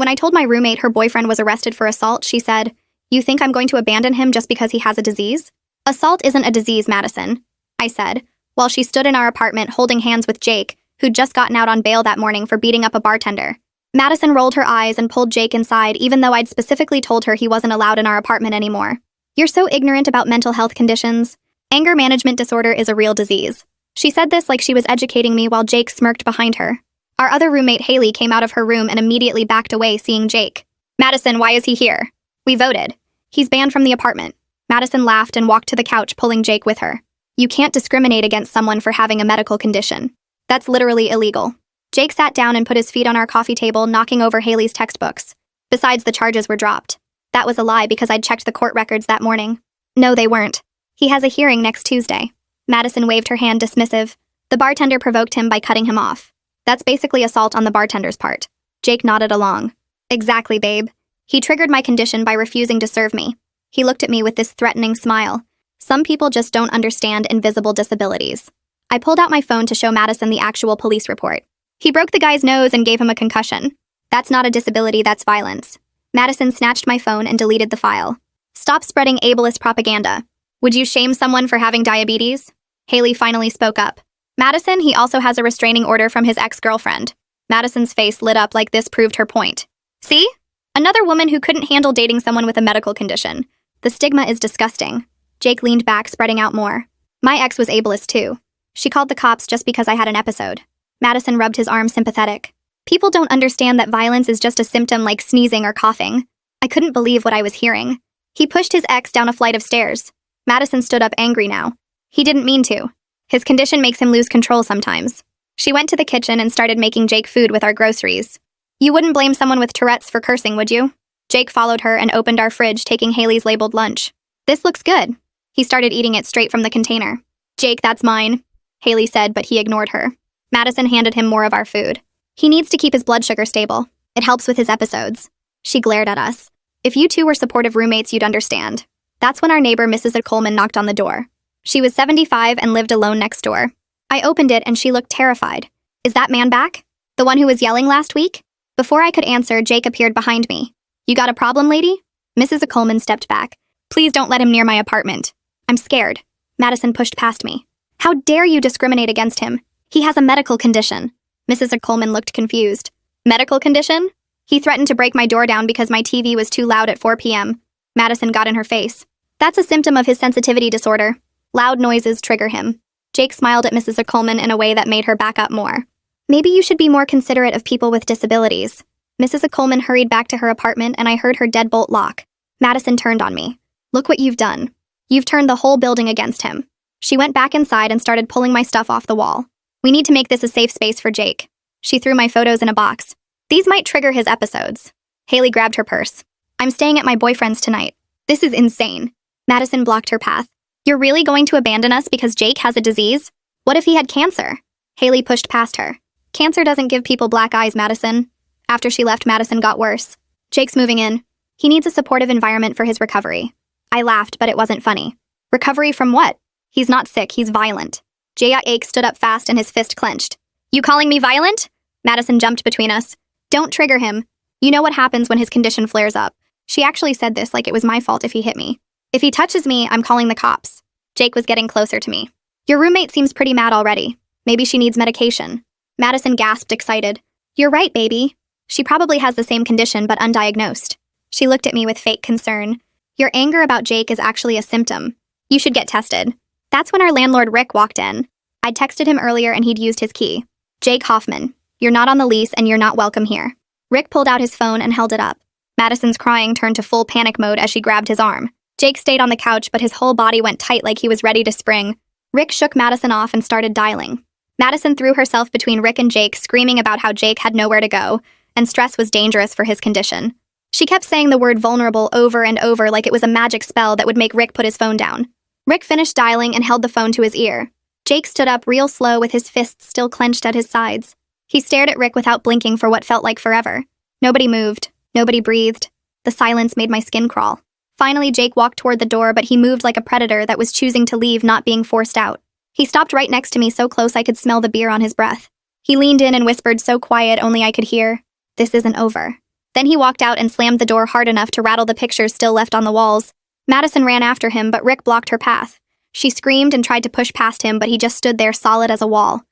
When I told my roommate her boyfriend was arrested for assault, she said, "You think I'm going to abandon him just because he has a disease?" "Assault isn't a disease, Madison," I said, while she stood in our apartment holding hands with Jake, who'd just gotten out on bail that morning for beating up a bartender. Madison rolled her eyes and pulled Jake inside, even though I'd specifically told her he wasn't allowed in our apartment anymore. "You're so ignorant about mental health conditions. Anger management disorder is a real disease." She said this like she was educating me while Jake smirked behind her. Our other roommate, Haley, came out of her room and immediately backed away, seeing Jake. "Madison, why is he here?" "We voted. He's banned from the apartment." Madison laughed and walked to the couch, pulling Jake with her. "You can't discriminate against someone for having a medical condition. That's literally illegal." Jake sat down and put his feet on our coffee table, knocking over Haley's textbooks. Besides, the charges were dropped. That was a lie because I'd checked the court records that morning. No, they weren't. He has a hearing next Tuesday. Madison waved her hand, dismissive. The bartender provoked him by cutting him off. That's basically assault on the bartender's part. Jake nodded along. "Exactly, babe. He triggered my condition by refusing to serve me." He looked at me with this threatening smile. "Some people just don't understand invisible disabilities." I pulled out my phone to show Madison the actual police report. "He broke the guy's nose and gave him a concussion. That's not a disability, that's violence." Madison snatched my phone and deleted the file. "Stop spreading ableist propaganda. Would you shame someone for having diabetes?" Haley finally spoke up. "Madison, he also has a restraining order from his ex-girlfriend." Madison's face lit up like this proved her point. "See? Another woman who couldn't handle dating someone with a medical condition. The stigma is disgusting." Jake leaned back, spreading out more. "My ex was ableist too. She called the cops just because I had an episode." Madison rubbed his arm, sympathetic. "People don't understand that violence is just a symptom like sneezing or coughing." I couldn't believe what I was hearing. "He pushed his ex down a flight of stairs." Madison stood up, angry now. "He didn't mean to. His condition makes him lose control sometimes." She went to the kitchen and started making Jake food with our groceries. "You wouldn't blame someone with Tourette's for cursing, would you?" Jake followed her and opened our fridge, taking Haley's labeled lunch. "This looks good." He started eating it straight from the container. "Jake, that's mine," Haley said, but he ignored her. Madison handed him more of our food. "He needs to keep his blood sugar stable. It helps with his episodes." She glared at us. "If you two were supportive roommates, you'd understand." That's when our neighbor, Mrs. Coleman, knocked on the door. She was 75 and lived alone next door. I opened it and she looked terrified. "Is that man back? The one who was yelling last week?" Before I could answer, Jake appeared behind me. "You got a problem, lady?" Mrs. Coleman stepped back. "Please don't let him near my apartment. I'm scared." Madison pushed past me. "How dare you discriminate against him? He has a medical condition." Mrs. Coleman looked confused. "Medical condition?" "He threatened to break my door down because my TV was too loud at 4 p.m. Madison got in her face. "That's a symptom of his sensitivity disorder. Loud noises trigger him." Jake smiled at Mrs. Coleman in a way that made her back up more. "Maybe you should be more considerate of people with disabilities." Mrs. Coleman hurried back to her apartment and I heard her deadbolt lock. Madison turned on me. "Look what you've done. You've turned the whole building against him." She went back inside and started pulling my stuff off the wall. "We need to make this a safe space for Jake." She threw my photos in a box. "These might trigger his episodes." Haley grabbed her purse. "I'm staying at my boyfriend's tonight." "This is insane." Madison blocked her path. "You're really going to abandon us because Jake has a disease? What if he had cancer?" Haley pushed past her. "Cancer doesn't give people black eyes, Madison." After she left, Madison got worse. "Jake's moving in. He needs a supportive environment for his recovery." I laughed, but it wasn't funny. "Recovery from what? He's not sick, he's violent." Jake stood up fast and his fist clenched. "You calling me violent?" Madison jumped between us. "Don't trigger him. You know what happens when his condition flares up." She actually said this like it was my fault if he hit me. "If he touches me, I'm calling the cops." Jake was getting closer to me. "Your roommate seems pretty mad already. Maybe she needs medication." Madison gasped, excited. "You're right, baby. She probably has the same condition but undiagnosed." She looked at me with fake concern. "Your anger about Jake is actually a symptom. You should get tested." That's when our landlord Rick walked in. I'd texted him earlier and he'd used his key. "Jake Hoffman, you're not on the lease and you're not welcome here." Rick pulled out his phone and held it up. Madison's crying turned to full panic mode as she grabbed his arm. Jake stayed on the couch, but his whole body went tight like he was ready to spring. Rick shook Madison off and started dialing. Madison threw herself between Rick and Jake, screaming about how Jake had nowhere to go, and stress was dangerous for his condition. She kept saying the word vulnerable over and over like it was a magic spell that would make Rick put his phone down. Rick finished dialing and held the phone to his ear. Jake stood up real slow with his fists still clenched at his sides. He stared at Rick without blinking for what felt like forever. Nobody moved. Nobody breathed. The silence made my skin crawl. Finally, Jake walked toward the door, but he moved like a predator that was choosing to leave, not being forced out. He stopped right next to me, so close I could smell the beer on his breath. He leaned in and whispered so quiet only I could hear, "This isn't over." Then he walked out and slammed the door hard enough to rattle the pictures still left on the walls. Madison ran after him, but Rick blocked her path. She screamed and tried to push past him, but he just stood there solid as a wall.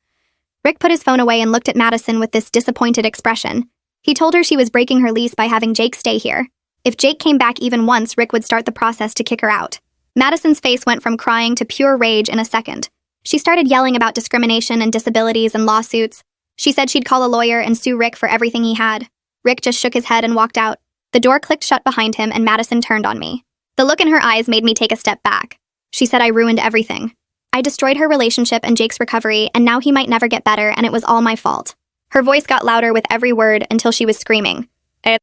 Rick put his phone away and looked at Madison with this disappointed expression. He told her she was breaking her lease by having Jake stay here. If Jake came back even once, Rick would start the process to kick her out. Madison's face went from crying to pure rage in a second. She started yelling about discrimination and disabilities and lawsuits. She said she'd call a lawyer and sue Rick for everything he had. Rick just shook his head and walked out. The door clicked shut behind him and Madison turned on me. The look in her eyes made me take a step back. She said I ruined everything. I destroyed her relationship and Jake's recovery, and now he might never get better, and it was all my fault. Her voice got louder with every word until she was screaming.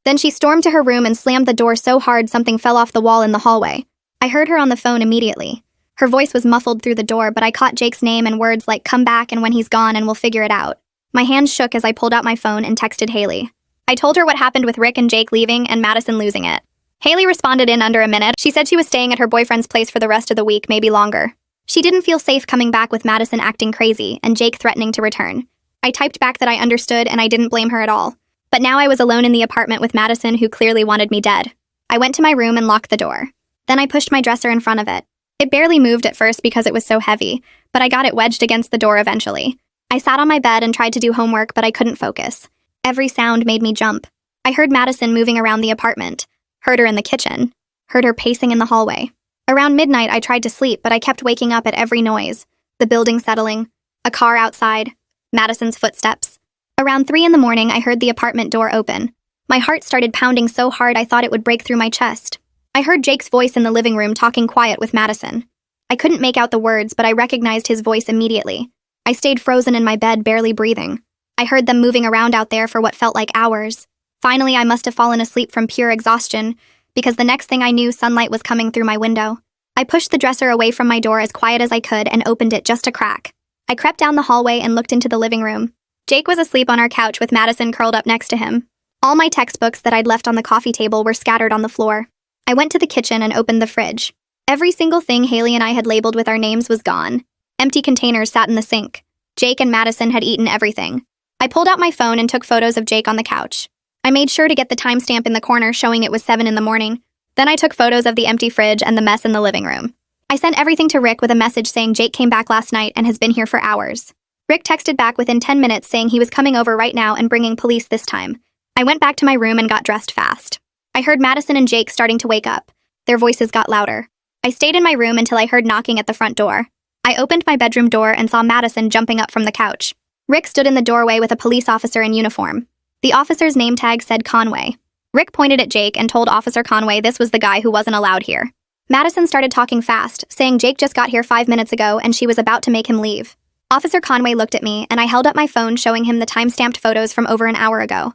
Then she stormed to her room and slammed the door so hard something fell off the wall in the hallway. I heard her on the phone immediately. Her voice was muffled through the door, but I caught Jake's name and words like "come back and when he's gone and we'll figure it out." My hands shook as I pulled out my phone and texted Haley. I told her what happened with Rick and Jake leaving and Madison losing it. Haley responded in under a minute. She said she was staying at her boyfriend's place for the rest of the week, maybe longer. She didn't feel safe coming back with Madison acting crazy and Jake threatening to return. I typed back that I understood and I didn't blame her at all. But now I was alone in the apartment with Madison, who clearly wanted me dead. I went to my room and locked the door. Then I pushed my dresser in front of it. It barely moved at first because it was so heavy, but I got it wedged against the door eventually. I sat on my bed and tried to do homework, but I couldn't focus. Every sound made me jump. I heard Madison moving around the apartment, heard her in the kitchen, heard her pacing in the hallway. Around midnight, I tried to sleep, but I kept waking up at every noise. The building settling, a car outside, Madison's footsteps. Around 3 a.m, I heard the apartment door open. My heart started pounding so hard I thought it would break through my chest. I heard Jake's voice in the living room talking quiet with Madison. I couldn't make out the words, but I recognized his voice immediately. I stayed frozen in my bed, barely breathing. I heard them moving around out there for what felt like hours. Finally, I must have fallen asleep from pure exhaustion, because the next thing I knew, sunlight was coming through my window. I pushed the dresser away from my door as quiet as I could and opened it just a crack. I crept down the hallway and looked into the living room. Jake was asleep on our couch with Madison curled up next to him. All my textbooks that I'd left on the coffee table were scattered on the floor. I went to the kitchen and opened the fridge. Every single thing Haley and I had labeled with our names was gone. Empty containers sat in the sink. Jake and Madison had eaten everything. I pulled out my phone and took photos of Jake on the couch. I made sure to get the timestamp in the corner showing it was 7 a.m. Then I took photos of the empty fridge and the mess in the living room. I sent everything to Rick with a message saying Jake came back last night and has been here for hours. Rick texted back within 10 minutes saying he was coming over right now and bringing police this time. I went back to my room and got dressed fast. I heard Madison and Jake starting to wake up. Their voices got louder. I stayed in my room until I heard knocking at the front door. I opened my bedroom door and saw Madison jumping up from the couch. Rick stood in the doorway with a police officer in uniform. The officer's name tag said Conway. Rick pointed at Jake and told Officer Conway this was the guy who wasn't allowed here. Madison started talking fast, saying Jake just got here 5 minutes ago and she was about to make him leave. Officer Conway looked at me and I held up my phone showing him the time-stamped photos from over an hour ago.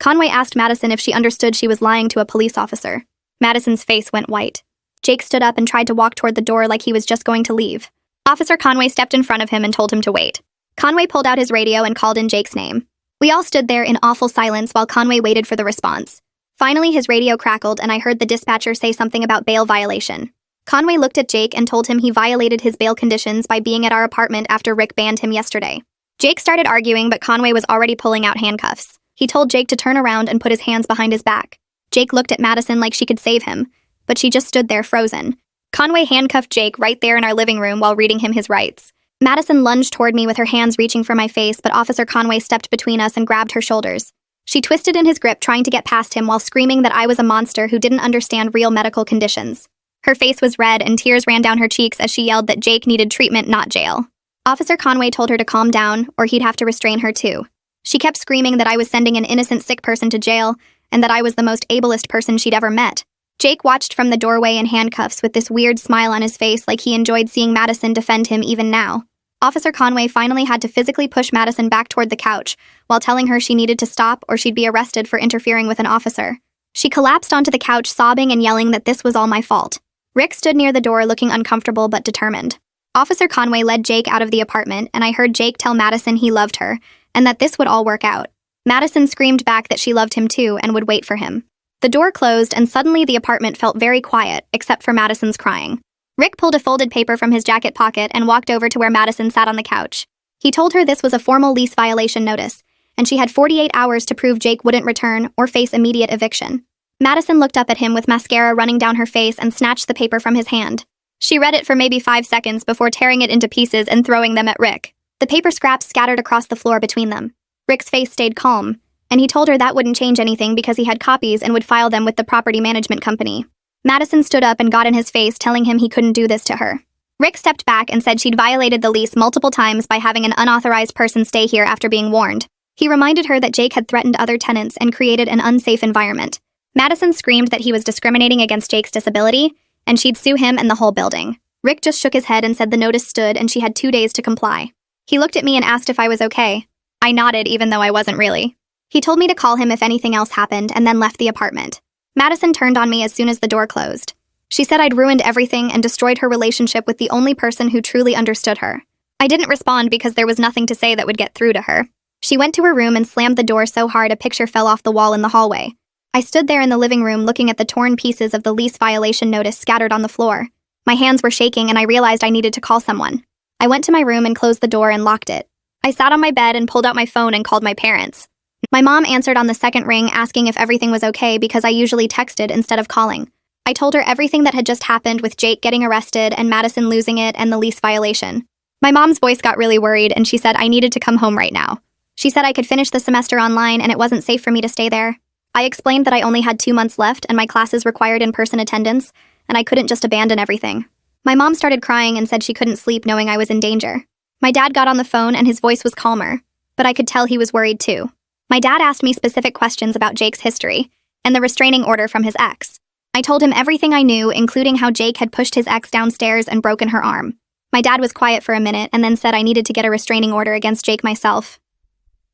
Conway asked Madison if she understood she was lying to a police officer. Madison's face went white. Jake stood up and tried to walk toward the door like he was just going to leave. Officer Conway stepped in front of him and told him to wait. Conway pulled out his radio and called in Jake's name. We all stood there in awful silence while Conway waited for the response. Finally, his radio crackled and I heard the dispatcher say something about bail violation. Conway looked at Jake and told him he violated his bail conditions by being at our apartment after Rick banned him yesterday. Jake started arguing, but Conway was already pulling out handcuffs. He told Jake to turn around and put his hands behind his back. Jake looked at Madison like she could save him, but she just stood there frozen. Conway handcuffed Jake right there in our living room while reading him his rights. Madison lunged toward me with her hands reaching for my face, but Officer Conway stepped between us and grabbed her shoulders. She twisted in his grip, trying to get past him while screaming that I was a monster who didn't understand real medical conditions. Her face was red and tears ran down her cheeks as she yelled that Jake needed treatment, not jail. Officer Conway told her to calm down, or he'd have to restrain her too. She kept screaming that I was sending an innocent sick person to jail, and that I was the most ablest person she'd ever met. Jake watched from the doorway in handcuffs with this weird smile on his face like he enjoyed seeing Madison defend him even now. Officer Conway finally had to physically push Madison back toward the couch while telling her she needed to stop or she'd be arrested for interfering with an officer. She collapsed onto the couch sobbing and yelling that this was all my fault. Rick stood near the door looking uncomfortable but determined. Officer Conway led Jake out of the apartment and I heard Jake tell Madison he loved her and that this would all work out. Madison screamed back that she loved him too and would wait for him. The door closed and suddenly the apartment felt very quiet except for Madison's crying. Rick pulled a folded paper from his jacket pocket and walked over to where Madison sat on the couch. He told her this was a formal lease violation notice, and she had 48 hours to prove Jake wouldn't return or face immediate eviction. Madison looked up at him with mascara running down her face and snatched the paper from his hand. She read it for maybe 5 seconds before tearing it into pieces and throwing them at Rick. The paper scraps scattered across the floor between them. Rick's face stayed calm, and he told her that wouldn't change anything because he had copies and would file them with the property management company. Madison stood up and got in his face, telling him he couldn't do this to her. Rick stepped back and said she'd violated the lease multiple times by having an unauthorized person stay here after being warned. He reminded her that Jake had threatened other tenants and created an unsafe environment. Madison screamed that he was discriminating against Jake's disability, and she'd sue him and the whole building. Rick just shook his head and said the notice stood and she had 2 days to comply. He looked at me and asked if I was okay. I nodded, even though I wasn't really. He told me to call him if anything else happened and then left the apartment. Madison turned on me as soon as the door closed. She said I'd ruined everything and destroyed her relationship with the only person who truly understood her. I didn't respond because there was nothing to say that would get through to her. She went to her room and slammed the door so hard a picture fell off the wall in the hallway. I stood there in the living room looking at the torn pieces of the lease violation notice scattered on the floor. My hands were shaking and I realized I needed to call someone. I went to my room and closed the door and locked it. I sat on my bed and pulled out my phone and called my parents. My mom answered on the second ring asking if everything was okay because I usually texted instead of calling. I told her everything that had just happened with Jake getting arrested and Madison losing it and the lease violation. My mom's voice got really worried and she said I needed to come home right now. She said I could finish the semester online and it wasn't safe for me to stay there. I explained that I only had 2 months left and my classes required in-person attendance, and I couldn't just abandon everything. My mom started crying and said she couldn't sleep knowing I was in danger. My dad got on the phone and his voice was calmer, but I could tell he was worried too. My dad asked me specific questions about Jake's history and the restraining order from his ex. I told him everything I knew, including how Jake had pushed his ex downstairs and broken her arm. My dad was quiet for a minute and then said I needed to get a restraining order against Jake myself.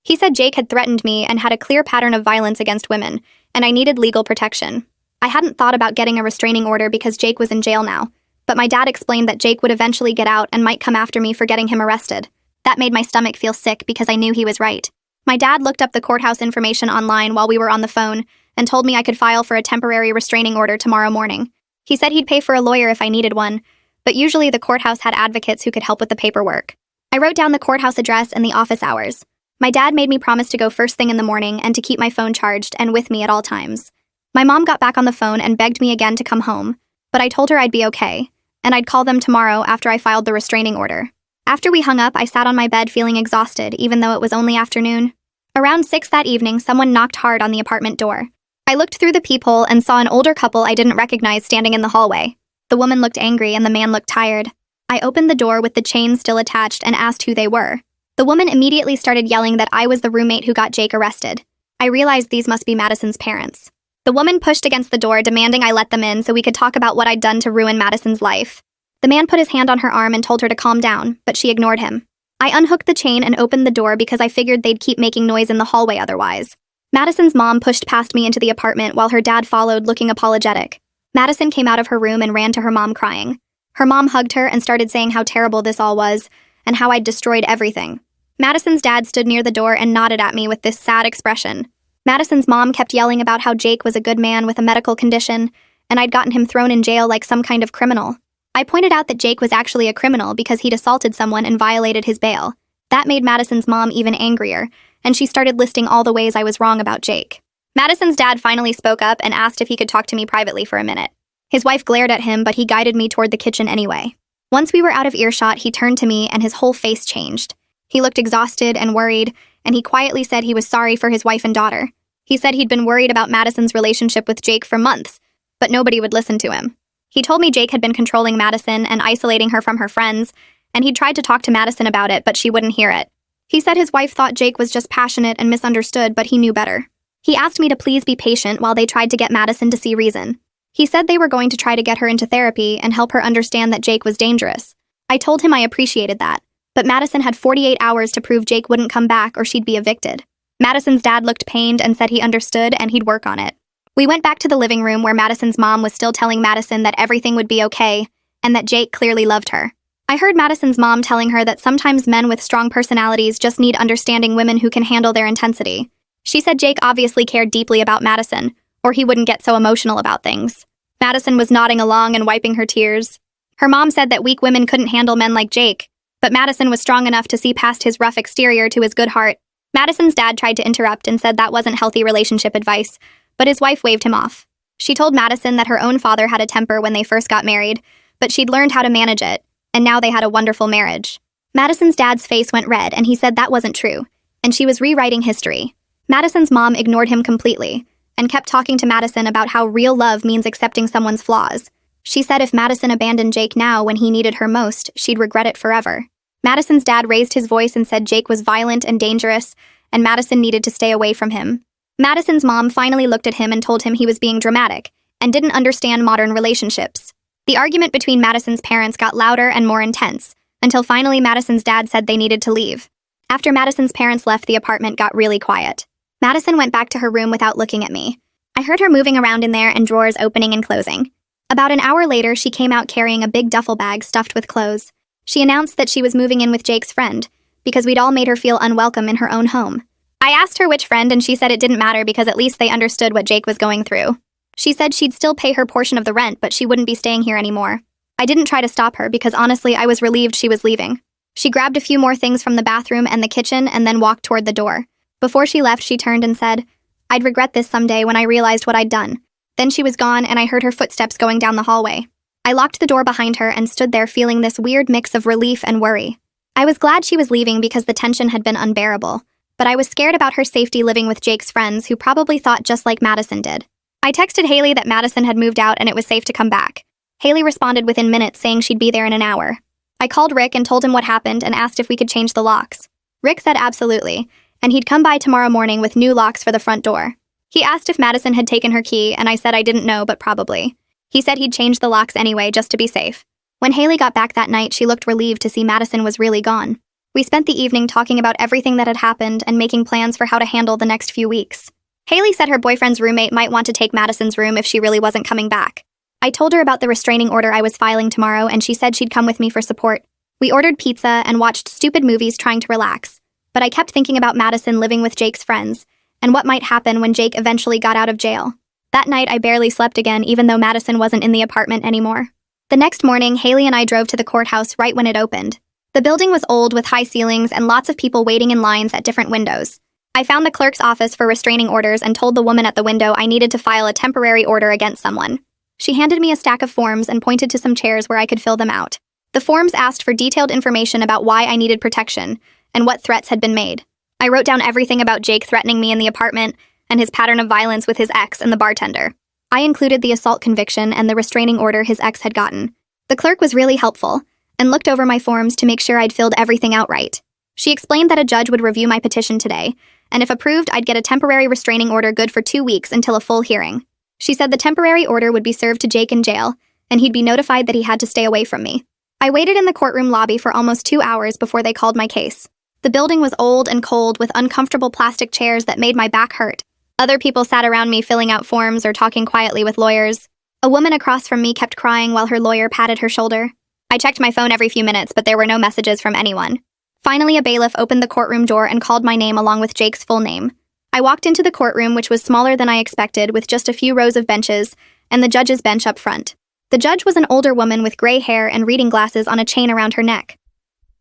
He said Jake had threatened me and had a clear pattern of violence against women, and I needed legal protection. I hadn't thought about getting a restraining order because Jake was in jail now, but my dad explained that Jake would eventually get out and might come after me for getting him arrested. That made my stomach feel sick because I knew he was right. My dad looked up the courthouse information online while we were on the phone and told me I could file for a temporary restraining order tomorrow morning. He said he'd pay for a lawyer if I needed one, but usually the courthouse had advocates who could help with the paperwork. I wrote down the courthouse address and the office hours. My dad made me promise to go first thing in the morning and to keep my phone charged and with me at all times. My mom got back on the phone and begged me again to come home, but I told her I'd be okay, and I'd call them tomorrow after I filed the restraining order. After we hung up, I sat on my bed feeling exhausted, even though it was only afternoon. Around 6 that evening, someone knocked hard on the apartment door. I looked through the peephole and saw an older couple I didn't recognize standing in the hallway. The woman looked angry and the man looked tired. I opened the door with the chain still attached and asked who they were. The woman immediately started yelling that I was the roommate who got Jake arrested. I realized these must be Madison's parents. The woman pushed against the door, demanding I let them in so we could talk about what I'd done to ruin Madison's life. The man put his hand on her arm and told her to calm down, but she ignored him. I unhooked the chain and opened the door because I figured they'd keep making noise in the hallway otherwise. Madison's mom pushed past me into the apartment while her dad followed, looking apologetic. Madison came out of her room and ran to her mom crying. Her mom hugged her and started saying how terrible this all was and how I'd destroyed everything. Madison's dad stood near the door and nodded at me with this sad expression. Madison's mom kept yelling about how Jake was a good man with a medical condition, and I'd gotten him thrown in jail like some kind of criminal. I pointed out that Jake was actually a criminal because he'd assaulted someone and violated his bail. That made Madison's mom even angrier, and she started listing all the ways I was wrong about Jake. Madison's dad finally spoke up and asked if he could talk to me privately for a minute. His wife glared at him, but he guided me toward the kitchen anyway. Once we were out of earshot, he turned to me and his whole face changed. He looked exhausted and worried, and he quietly said he was sorry for his wife and daughter. He said he'd been worried about Madison's relationship with Jake for months, but nobody would listen to him. He told me Jake had been controlling Madison and isolating her from her friends, and he'd tried to talk to Madison about it, but she wouldn't hear it. He said his wife thought Jake was just passionate and misunderstood, but he knew better. He asked me to please be patient while they tried to get Madison to see reason. He said they were going to try to get her into therapy and help her understand that Jake was dangerous. I told him I appreciated that, but Madison had 48 hours to prove Jake wouldn't come back or she'd be evicted. Madison's dad looked pained and said he understood and he'd work on it. We went back to the living room where Madison's mom was still telling Madison that everything would be okay and that Jake clearly loved her. I heard Madison's mom telling her that sometimes men with strong personalities just need understanding women who can handle their intensity. She said Jake obviously cared deeply about Madison, or he wouldn't get so emotional about things. Madison was nodding along and wiping her tears. Her mom said that weak women couldn't handle men like Jake, but Madison was strong enough to see past his rough exterior to his good heart. Madison's dad tried to interrupt and said that wasn't healthy relationship advice, but his wife waved him off. She told Madison that her own father had a temper when they first got married, but she'd learned how to manage it, and now they had a wonderful marriage. Madison's dad's face went red and he said that wasn't true, and she was rewriting history. Madison's mom ignored him completely and kept talking to Madison about how real love means accepting someone's flaws. She said if Madison abandoned Jake now when he needed her most, she'd regret it forever. Madison's dad raised his voice and said Jake was violent and dangerous, and Madison needed to stay away from him. Madison's mom finally looked at him and told him he was being dramatic and didn't understand modern relationships. The argument between Madison's parents got louder and more intense, until finally Madison's dad said they needed to leave. After Madison's parents left, the apartment got really quiet. Madison went back to her room without looking at me. I heard her moving around in there and drawers opening and closing. About an hour later, she came out carrying a big duffel bag stuffed with clothes. She announced that she was moving in with Jake's friend, because we'd all made her feel unwelcome in her own home. I asked her which friend, and she said it didn't matter because at least they understood what Jake was going through. She said she'd still pay her portion of the rent, but she wouldn't be staying here anymore. I didn't try to stop her because honestly, I was relieved she was leaving. She grabbed a few more things from the bathroom and the kitchen and then walked toward the door. Before she left, she turned and said, "I'd regret this someday when I realized what I'd done." Then she was gone and I heard her footsteps going down the hallway. I locked the door behind her and stood there feeling this weird mix of relief and worry. I was glad she was leaving because the tension had been unbearable, but I was scared about her safety living with Jake's friends who probably thought just like Madison did. I texted Haley that Madison had moved out and it was safe to come back. Haley responded within minutes saying she'd be there in an hour. I called Rick and told him what happened and asked if we could change the locks. Rick said absolutely, and he'd come by tomorrow morning with new locks for the front door. He asked if Madison had taken her key, and I said I didn't know, but probably. He said he'd change the locks anyway, just to be safe. When Haley got back that night, she looked relieved to see Madison was really gone. We spent the evening talking about everything that had happened and making plans for how to handle the next few weeks. Haley said her boyfriend's roommate might want to take Madison's room if she really wasn't coming back. I told her about the restraining order I was filing tomorrow, and she said she'd come with me for support. We ordered pizza and watched stupid movies trying to relax, but I kept thinking about Madison living with Jake's friends, and what might happen when Jake eventually got out of jail. That night, I barely slept again, even though Madison wasn't in the apartment anymore. The next morning, Haley and I drove to the courthouse right when it opened. The building was old with high ceilings and lots of people waiting in lines at different windows. I found the clerk's office for restraining orders and told the woman at the window I needed to file a temporary order against someone. She handed me a stack of forms and pointed to some chairs where I could fill them out. The forms asked for detailed information about why I needed protection and what threats had been made. I wrote down everything about Jake threatening me in the apartment and his pattern of violence with his ex and the bartender. I included the assault conviction and the restraining order his ex had gotten. The clerk was really helpful and looked over my forms to make sure I'd filled everything out right. She explained that a judge would review my petition today, and if approved, I'd get a temporary restraining order good for 2 weeks until a full hearing. She said the temporary order would be served to Jake in jail, and he'd be notified that he had to stay away from me. I waited in the courtroom lobby for almost 2 hours before they called my case. The building was old and cold with uncomfortable plastic chairs that made my back hurt. Other people sat around me filling out forms or talking quietly with lawyers. A woman across from me kept crying while her lawyer patted her shoulder. I checked my phone every few minutes, but there were no messages from anyone. Finally, a bailiff opened the courtroom door and called my name along with Jake's full name. I walked into the courtroom, which was smaller than I expected, with just a few rows of benches, and the judge's bench up front. The judge was an older woman with gray hair and reading glasses on a chain around her neck.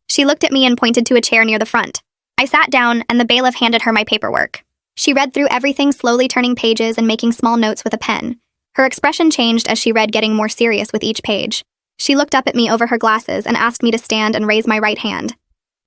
She looked at me and pointed to a chair near the front. I sat down, and the bailiff handed her my paperwork. She read through everything, slowly turning pages and making small notes with a pen. Her expression changed as she read, getting more serious with each page. She looked up at me over her glasses and asked me to stand and raise my right hand.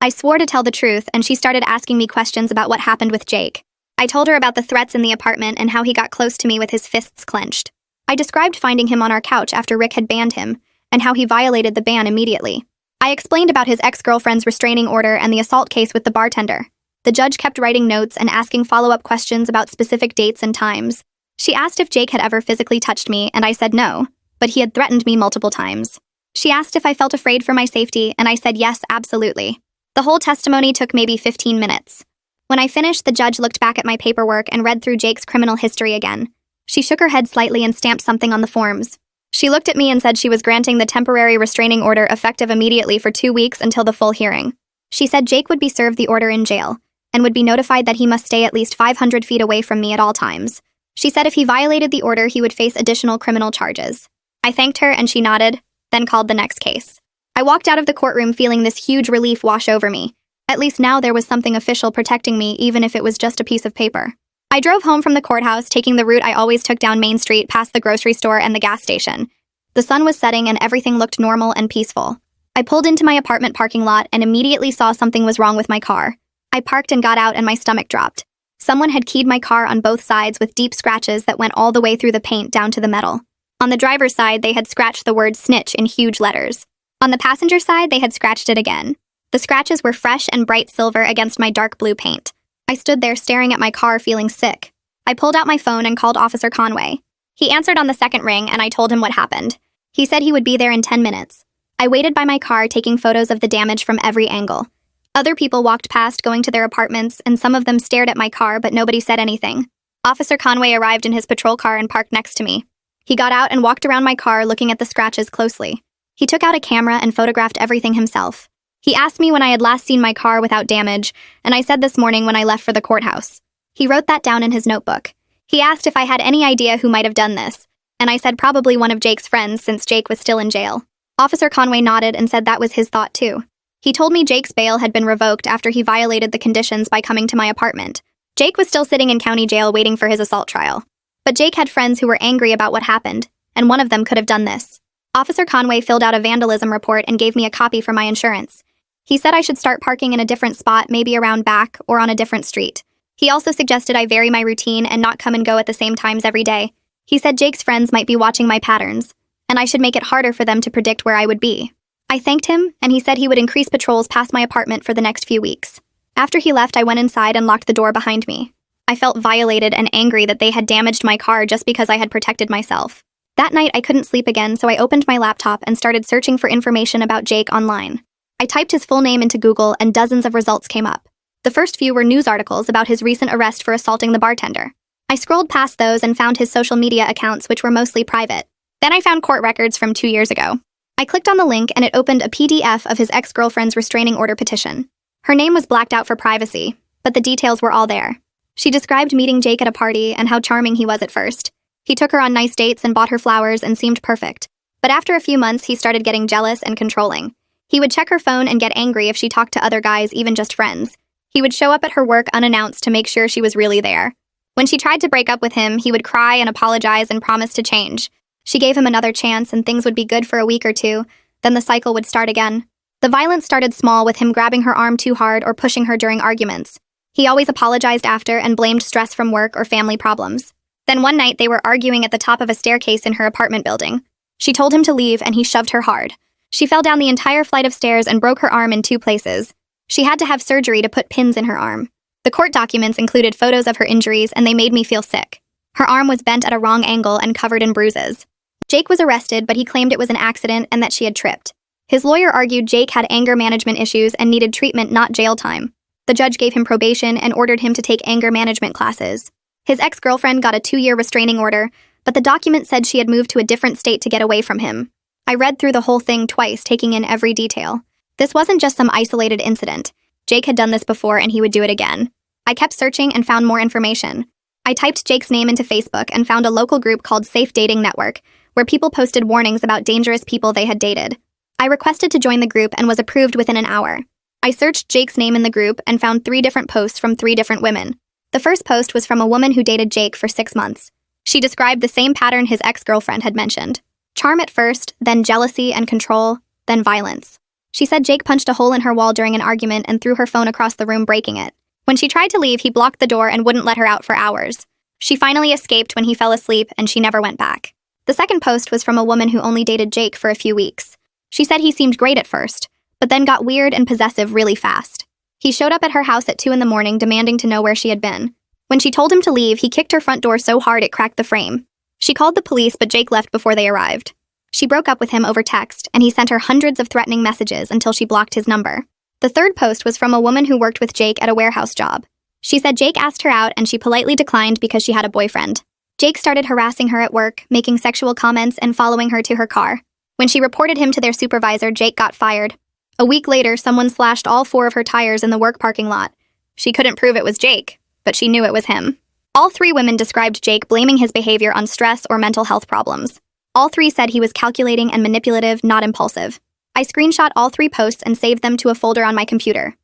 I swore to tell the truth, and she started asking me questions about what happened with Jake. I told her about the threats in the apartment and how he got close to me with his fists clenched. I described finding him on our couch after Rick had banned him, and how he violated the ban immediately. I explained about his ex-girlfriend's restraining order and the assault case with the bartender. The judge kept writing notes and asking follow-up questions about specific dates and times. She asked if Jake had ever physically touched me, and I said no, but he had threatened me multiple times. She asked if I felt afraid for my safety, and I said yes, absolutely. The whole testimony took maybe 15 minutes. When I finished, the judge looked back at my paperwork and read through Jake's criminal history again. She shook her head slightly and stamped something on the forms. She looked at me and said she was granting the temporary restraining order effective immediately for 2 weeks until the full hearing. She said Jake would be served the order in jail, and would be notified that he must stay at least 500 feet away from me at all times. She said if he violated the order, he would face additional criminal charges. I thanked her and she nodded, then called the next case. I walked out of the courtroom feeling this huge relief wash over me. At least now there was something official protecting me, even if it was just a piece of paper. I drove home from the courthouse, taking the route I always took down Main Street past the grocery store and the gas station. The sun was setting and everything looked normal and peaceful. I pulled into my apartment parking lot and immediately saw something was wrong with my car. I parked and got out and my stomach dropped. Someone had keyed my car on both sides with deep scratches that went all the way through the paint down to the metal. On the driver's side, they had scratched the word snitch in huge letters. On the passenger side, they had scratched it again. The scratches were fresh and bright silver against my dark blue paint. I stood there staring at my car, feeling sick. I pulled out my phone and called Officer Conway. He answered on the second ring and I told him what happened. He said he would be there in 10 minutes. I waited by my car, taking photos of the damage from every angle. Other people walked past, going to their apartments, and some of them stared at my car, but nobody said anything. Officer Conway arrived in his patrol car and parked next to me. He got out and walked around my car, looking at the scratches closely. He took out a camera and photographed everything himself. He asked me when I had last seen my car without damage, and I said this morning when I left for the courthouse. He wrote that down in his notebook. He asked if I had any idea who might have done this, and I said probably one of Jake's friends since Jake was still in jail. Officer Conway nodded and said that was his thought too. He told me Jake's bail had been revoked after he violated the conditions by coming to my apartment. Jake was still sitting in county jail waiting for his assault trial. But Jake had friends who were angry about what happened, and one of them could have done this. Officer Conway filled out a vandalism report and gave me a copy for my insurance. He said I should start parking in a different spot, maybe around back or on a different street. He also suggested I vary my routine and not come and go at the same times every day. He said Jake's friends might be watching my patterns, and I should make it harder for them to predict where I would be. I thanked him, and he said he would increase patrols past my apartment for the next few weeks. After he left, I went inside and locked the door behind me. I felt violated and angry that they had damaged my car just because I had protected myself. That night, I couldn't sleep again, so I opened my laptop and started searching for information about Jake online. I typed his full name into Google, and dozens of results came up. The first few were news articles about his recent arrest for assaulting the bartender. I scrolled past those and found his social media accounts, which were mostly private. Then I found court records from 2 years ago. I clicked on the link and it opened a PDF of his ex-girlfriend's restraining order petition. Her name was blacked out for privacy, but the details were all there. She described meeting Jake at a party and how charming he was at first. He took her on nice dates and bought her flowers and seemed perfect. But after a few months, he started getting jealous and controlling. He would check her phone and get angry if she talked to other guys, even just friends. He would show up at her work unannounced to make sure she was really there. When she tried to break up with him, he would cry and apologize and promise to change. She gave him another chance and things would be good for a week or two, then the cycle would start again. The violence started small, with him grabbing her arm too hard or pushing her during arguments. He always apologized after and blamed stress from work or family problems. Then one night they were arguing at the top of a staircase in her apartment building. She told him to leave and he shoved her hard. She fell down the entire flight of stairs and broke her arm in 2 places. She had to have surgery to put pins in her arm. The court documents included photos of her injuries and they made me feel sick. Her arm was bent at a wrong angle and covered in bruises. Jake was arrested, but he claimed it was an accident and that she had tripped. His lawyer argued Jake had anger management issues and needed treatment, not jail time. The judge gave him probation and ordered him to take anger management classes. His ex-girlfriend got a 2-year restraining order, but the document said she had moved to a different state to get away from him. I read through the whole thing twice, taking in every detail. This wasn't just some isolated incident. Jake had done this before and he would do it again. I kept searching and found more information. I typed Jake's name into Facebook and found a local group called Safe Dating Network, where people posted warnings about dangerous people they had dated. I requested to join the group and was approved within an hour. I searched Jake's name in the group and found 3 different posts from 3 different women. The first post was from a woman who dated Jake for 6 months. She described the same pattern his ex-girlfriend had mentioned. Charm at first, then jealousy and control, then violence. She said Jake punched a hole in her wall during an argument and threw her phone across the room, breaking it. When she tried to leave, he blocked the door and wouldn't let her out for hours. She finally escaped when he fell asleep and she never went back. The second post was from a woman who only dated Jake for a few weeks. She said he seemed great at first, but then got weird and possessive really fast. He showed up at her house at 2 in the morning demanding to know where she had been. When she told him to leave, he kicked her front door so hard it cracked the frame. She called the police, but Jake left before they arrived. She broke up with him over text, and he sent her hundreds of threatening messages until she blocked his number. The third post was from a woman who worked with Jake at a warehouse job. She said Jake asked her out and she politely declined because she had a boyfriend. Jake started harassing her at work, making sexual comments and following her to her car. When she reported him to their supervisor, Jake got fired. A week later, someone slashed all 4 of her tires in the work parking lot. She couldn't prove it was Jake, but she knew it was him. All 3 women described Jake blaming his behavior on stress or mental health problems. All 3 said he was calculating and manipulative, not impulsive. I screenshot all 3 posts and saved them to a folder on my computer.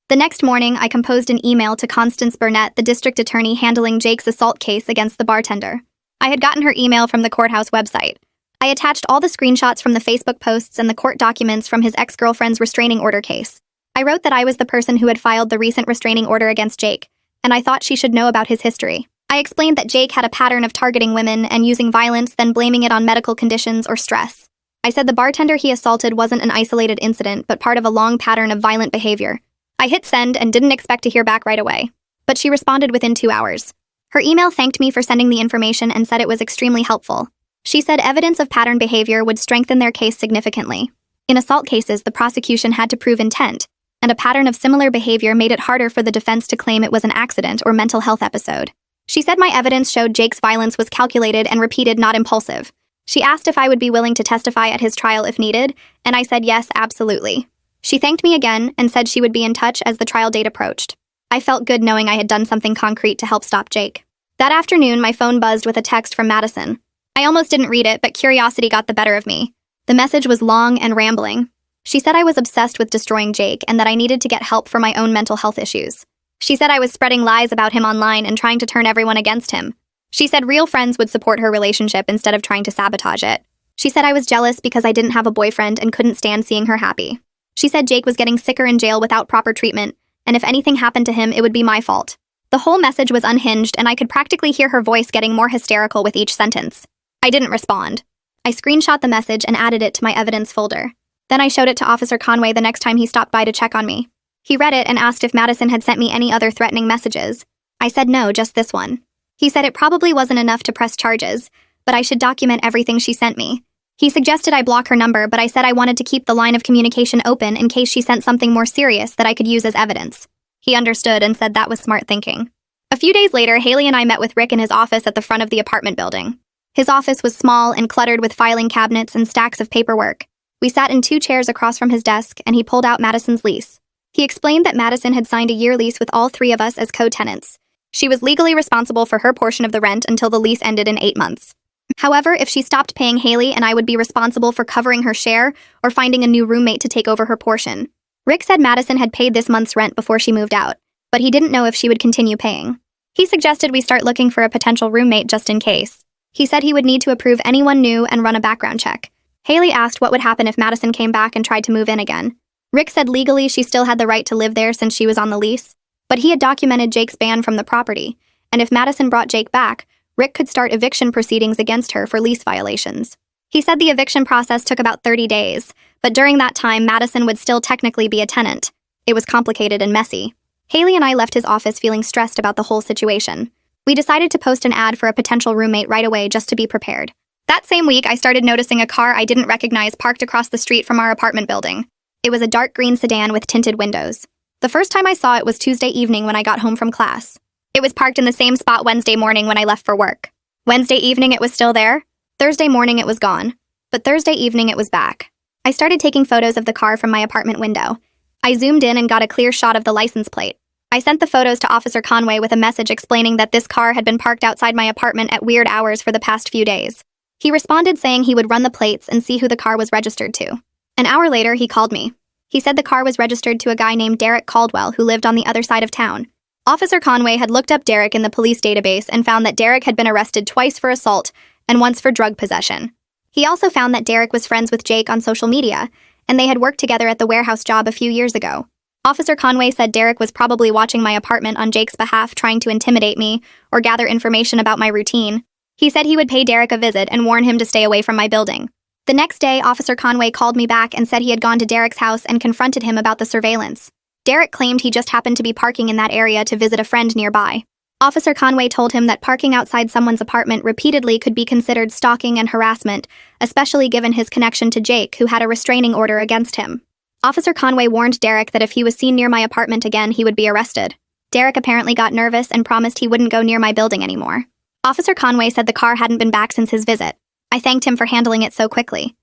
The next morning, I composed an email to Constance Burnett, the district attorney handling Jake's assault case against the bartender. I had gotten her email from the courthouse website. I attached all the screenshots from the Facebook posts and the court documents from his ex-girlfriend's restraining order case. I wrote that I was the person who had filed the recent restraining order against Jake, and I thought she should know about his history. I explained that Jake had a pattern of targeting women and using violence, then blaming it on medical conditions or stress. I said the bartender he assaulted wasn't an isolated incident, but part of a long pattern of violent behavior. I hit send and didn't expect to hear back right away, but she responded within 2 hours. Her email thanked me for sending the information and said it was extremely helpful. She said evidence of pattern behavior would strengthen their case significantly. In assault cases, the prosecution had to prove intent, and a pattern of similar behavior made it harder for the defense to claim it was an accident or mental health episode. She said my evidence showed Jake's violence was calculated and repeated, not impulsive. She asked if I would be willing to testify at his trial if needed, and I said yes, absolutely. She thanked me again and said she would be in touch as the trial date approached. I felt good knowing I had done something concrete to help stop Jake. That afternoon, my phone buzzed with a text from Madison. I almost didn't read it, but curiosity got the better of me. The message was long and rambling. She said I was obsessed with destroying Jake and that I needed to get help for my own mental health issues. She said I was spreading lies about him online and trying to turn everyone against him. She said real friends would support her relationship instead of trying to sabotage it. She said I was jealous because I didn't have a boyfriend and couldn't stand seeing her happy. She said Jake was getting sicker in jail without proper treatment, and if anything happened to him, it would be my fault. The whole message was unhinged, and I could practically hear her voice getting more hysterical with each sentence. I didn't respond. I screenshot the message and added it to my evidence folder. Then I showed it to Officer Conway the next time he stopped by to check on me. He read it and asked if Madison had sent me any other threatening messages. I said no, just this one. He said it probably wasn't enough to press charges, but I should document everything she sent me. He suggested I block her number, but I said I wanted to keep the line of communication open in case she sent something more serious that I could use as evidence. He understood and said that was smart thinking. A few days later, Haley and I met with Rick in his office at the front of the apartment building. His office was small and cluttered with filing cabinets and stacks of paperwork. We sat in 2 chairs across from his desk, and he pulled out Madison's lease. He explained that Madison had signed a year lease with all 3 of us as co-tenants. She was legally responsible for her portion of the rent until the lease ended in 8 months. However, if she stopped paying Haley, and I would be responsible for covering her share or finding a new roommate to take over her portion. Rick said Madison had paid this month's rent before she moved out, but he didn't know if she would continue paying. He suggested we start looking for a potential roommate just in case. He said he would need to approve anyone new and run a background check. Haley asked what would happen if Madison came back and tried to move in again. Rick said legally she still had the right to live there since she was on the lease, but he had documented Jake's ban from the property, and if Madison brought Jake back, Rick could start eviction proceedings against her for lease violations. He said the eviction process took about 30 days, but during that time, Madison would still technically be a tenant. It was complicated and messy. Haley and I left his office feeling stressed about the whole situation. We decided to post an ad for a potential roommate right away just to be prepared. That same week, I started noticing a car I didn't recognize parked across the street from our apartment building. It was a dark green sedan with tinted windows. The first time I saw it was Tuesday evening when I got home from class. It was parked in the same spot Wednesday morning when I left for work. Wednesday evening it was still there. Thursday morning it was gone. But Thursday evening it was back. I started taking photos of the car from my apartment window. I zoomed in and got a clear shot of the license plate. I sent the photos to Officer Conway with a message explaining that this car had been parked outside my apartment at weird hours for the past few days. He responded saying he would run the plates and see who the car was registered to. An hour later, he called me. He said the car was registered to a guy named Derek Caldwell who lived on the other side of town. Officer Conway had looked up Derek in the police database and found that Derek had been arrested twice for assault and once for drug possession. He also found that Derek was friends with Jake on social media, and they had worked together at the warehouse job a few years ago. Officer Conway said Derek was probably watching my apartment on Jake's behalf, trying to intimidate me or gather information about my routine. He said he would pay Derek a visit and warn him to stay away from my building. The next day, Officer Conway called me back and said he had gone to Derek's house and confronted him about the surveillance. Derek claimed he just happened to be parking in that area to visit a friend nearby. Officer Conway told him that parking outside someone's apartment repeatedly could be considered stalking and harassment, especially given his connection to Jake, who had a restraining order against him. Officer Conway warned Derek that if he was seen near my apartment again, he would be arrested. Derek apparently got nervous and promised he wouldn't go near my building anymore. Officer Conway said the car hadn't been back since his visit. I thanked him for handling it so quickly.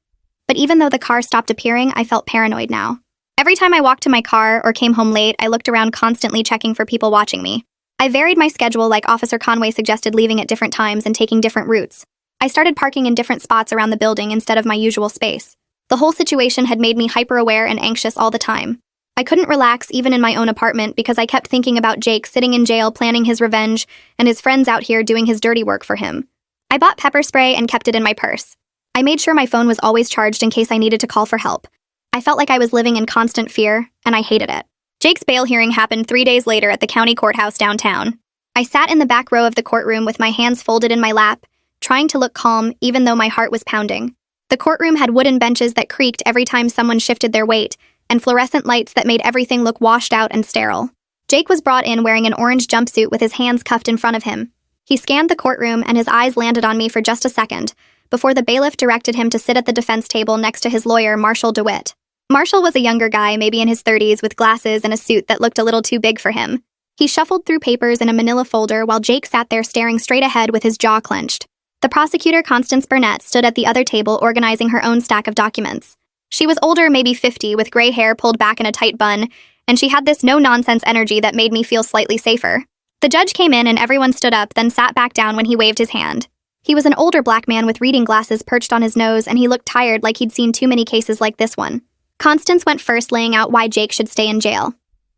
But even though the car stopped appearing, I felt paranoid now. Every time I walked to my car or came home late, I looked around constantly checking for people watching me. I varied my schedule like Officer Conway suggested, leaving at different times and taking different routes. I started parking in different spots around the building instead of my usual space. The whole situation had made me hyper-aware and anxious all the time. I couldn't relax even in my own apartment because I kept thinking about Jake sitting in jail planning his revenge and his friends out here doing his dirty work for him. I bought pepper spray and kept it in my purse. I made sure my phone was always charged in case I needed to call for help. I felt like I was living in constant fear, and I hated it. Jake's bail hearing happened 3 days later at the county courthouse downtown. I sat in the back row of the courtroom with my hands folded in my lap, trying to look calm even though my heart was pounding. The courtroom had wooden benches that creaked every time someone shifted their weight, and fluorescent lights that made everything look washed out and sterile. Jake was brought in wearing an orange jumpsuit with his hands cuffed in front of him. He scanned the courtroom and his eyes landed on me for just a second, before the bailiff directed him to sit at the defense table next to his lawyer, Marshall DeWitt. Marshall was a younger guy, maybe in his 30s, with glasses and a suit that looked a little too big for him. He shuffled through papers in a manila folder while Jake sat there staring straight ahead with his jaw clenched. The prosecutor, Constance Burnett, stood at the other table organizing her own stack of documents. She was older, maybe 50, with gray hair pulled back in a tight bun, and she had this no-nonsense energy that made me feel slightly safer. The judge came in and everyone stood up, then sat back down when he waved his hand. He was an older black man with reading glasses perched on his nose, and he looked tired, like he'd seen too many cases like this one. Constance went first, laying out why Jake should stay in jail.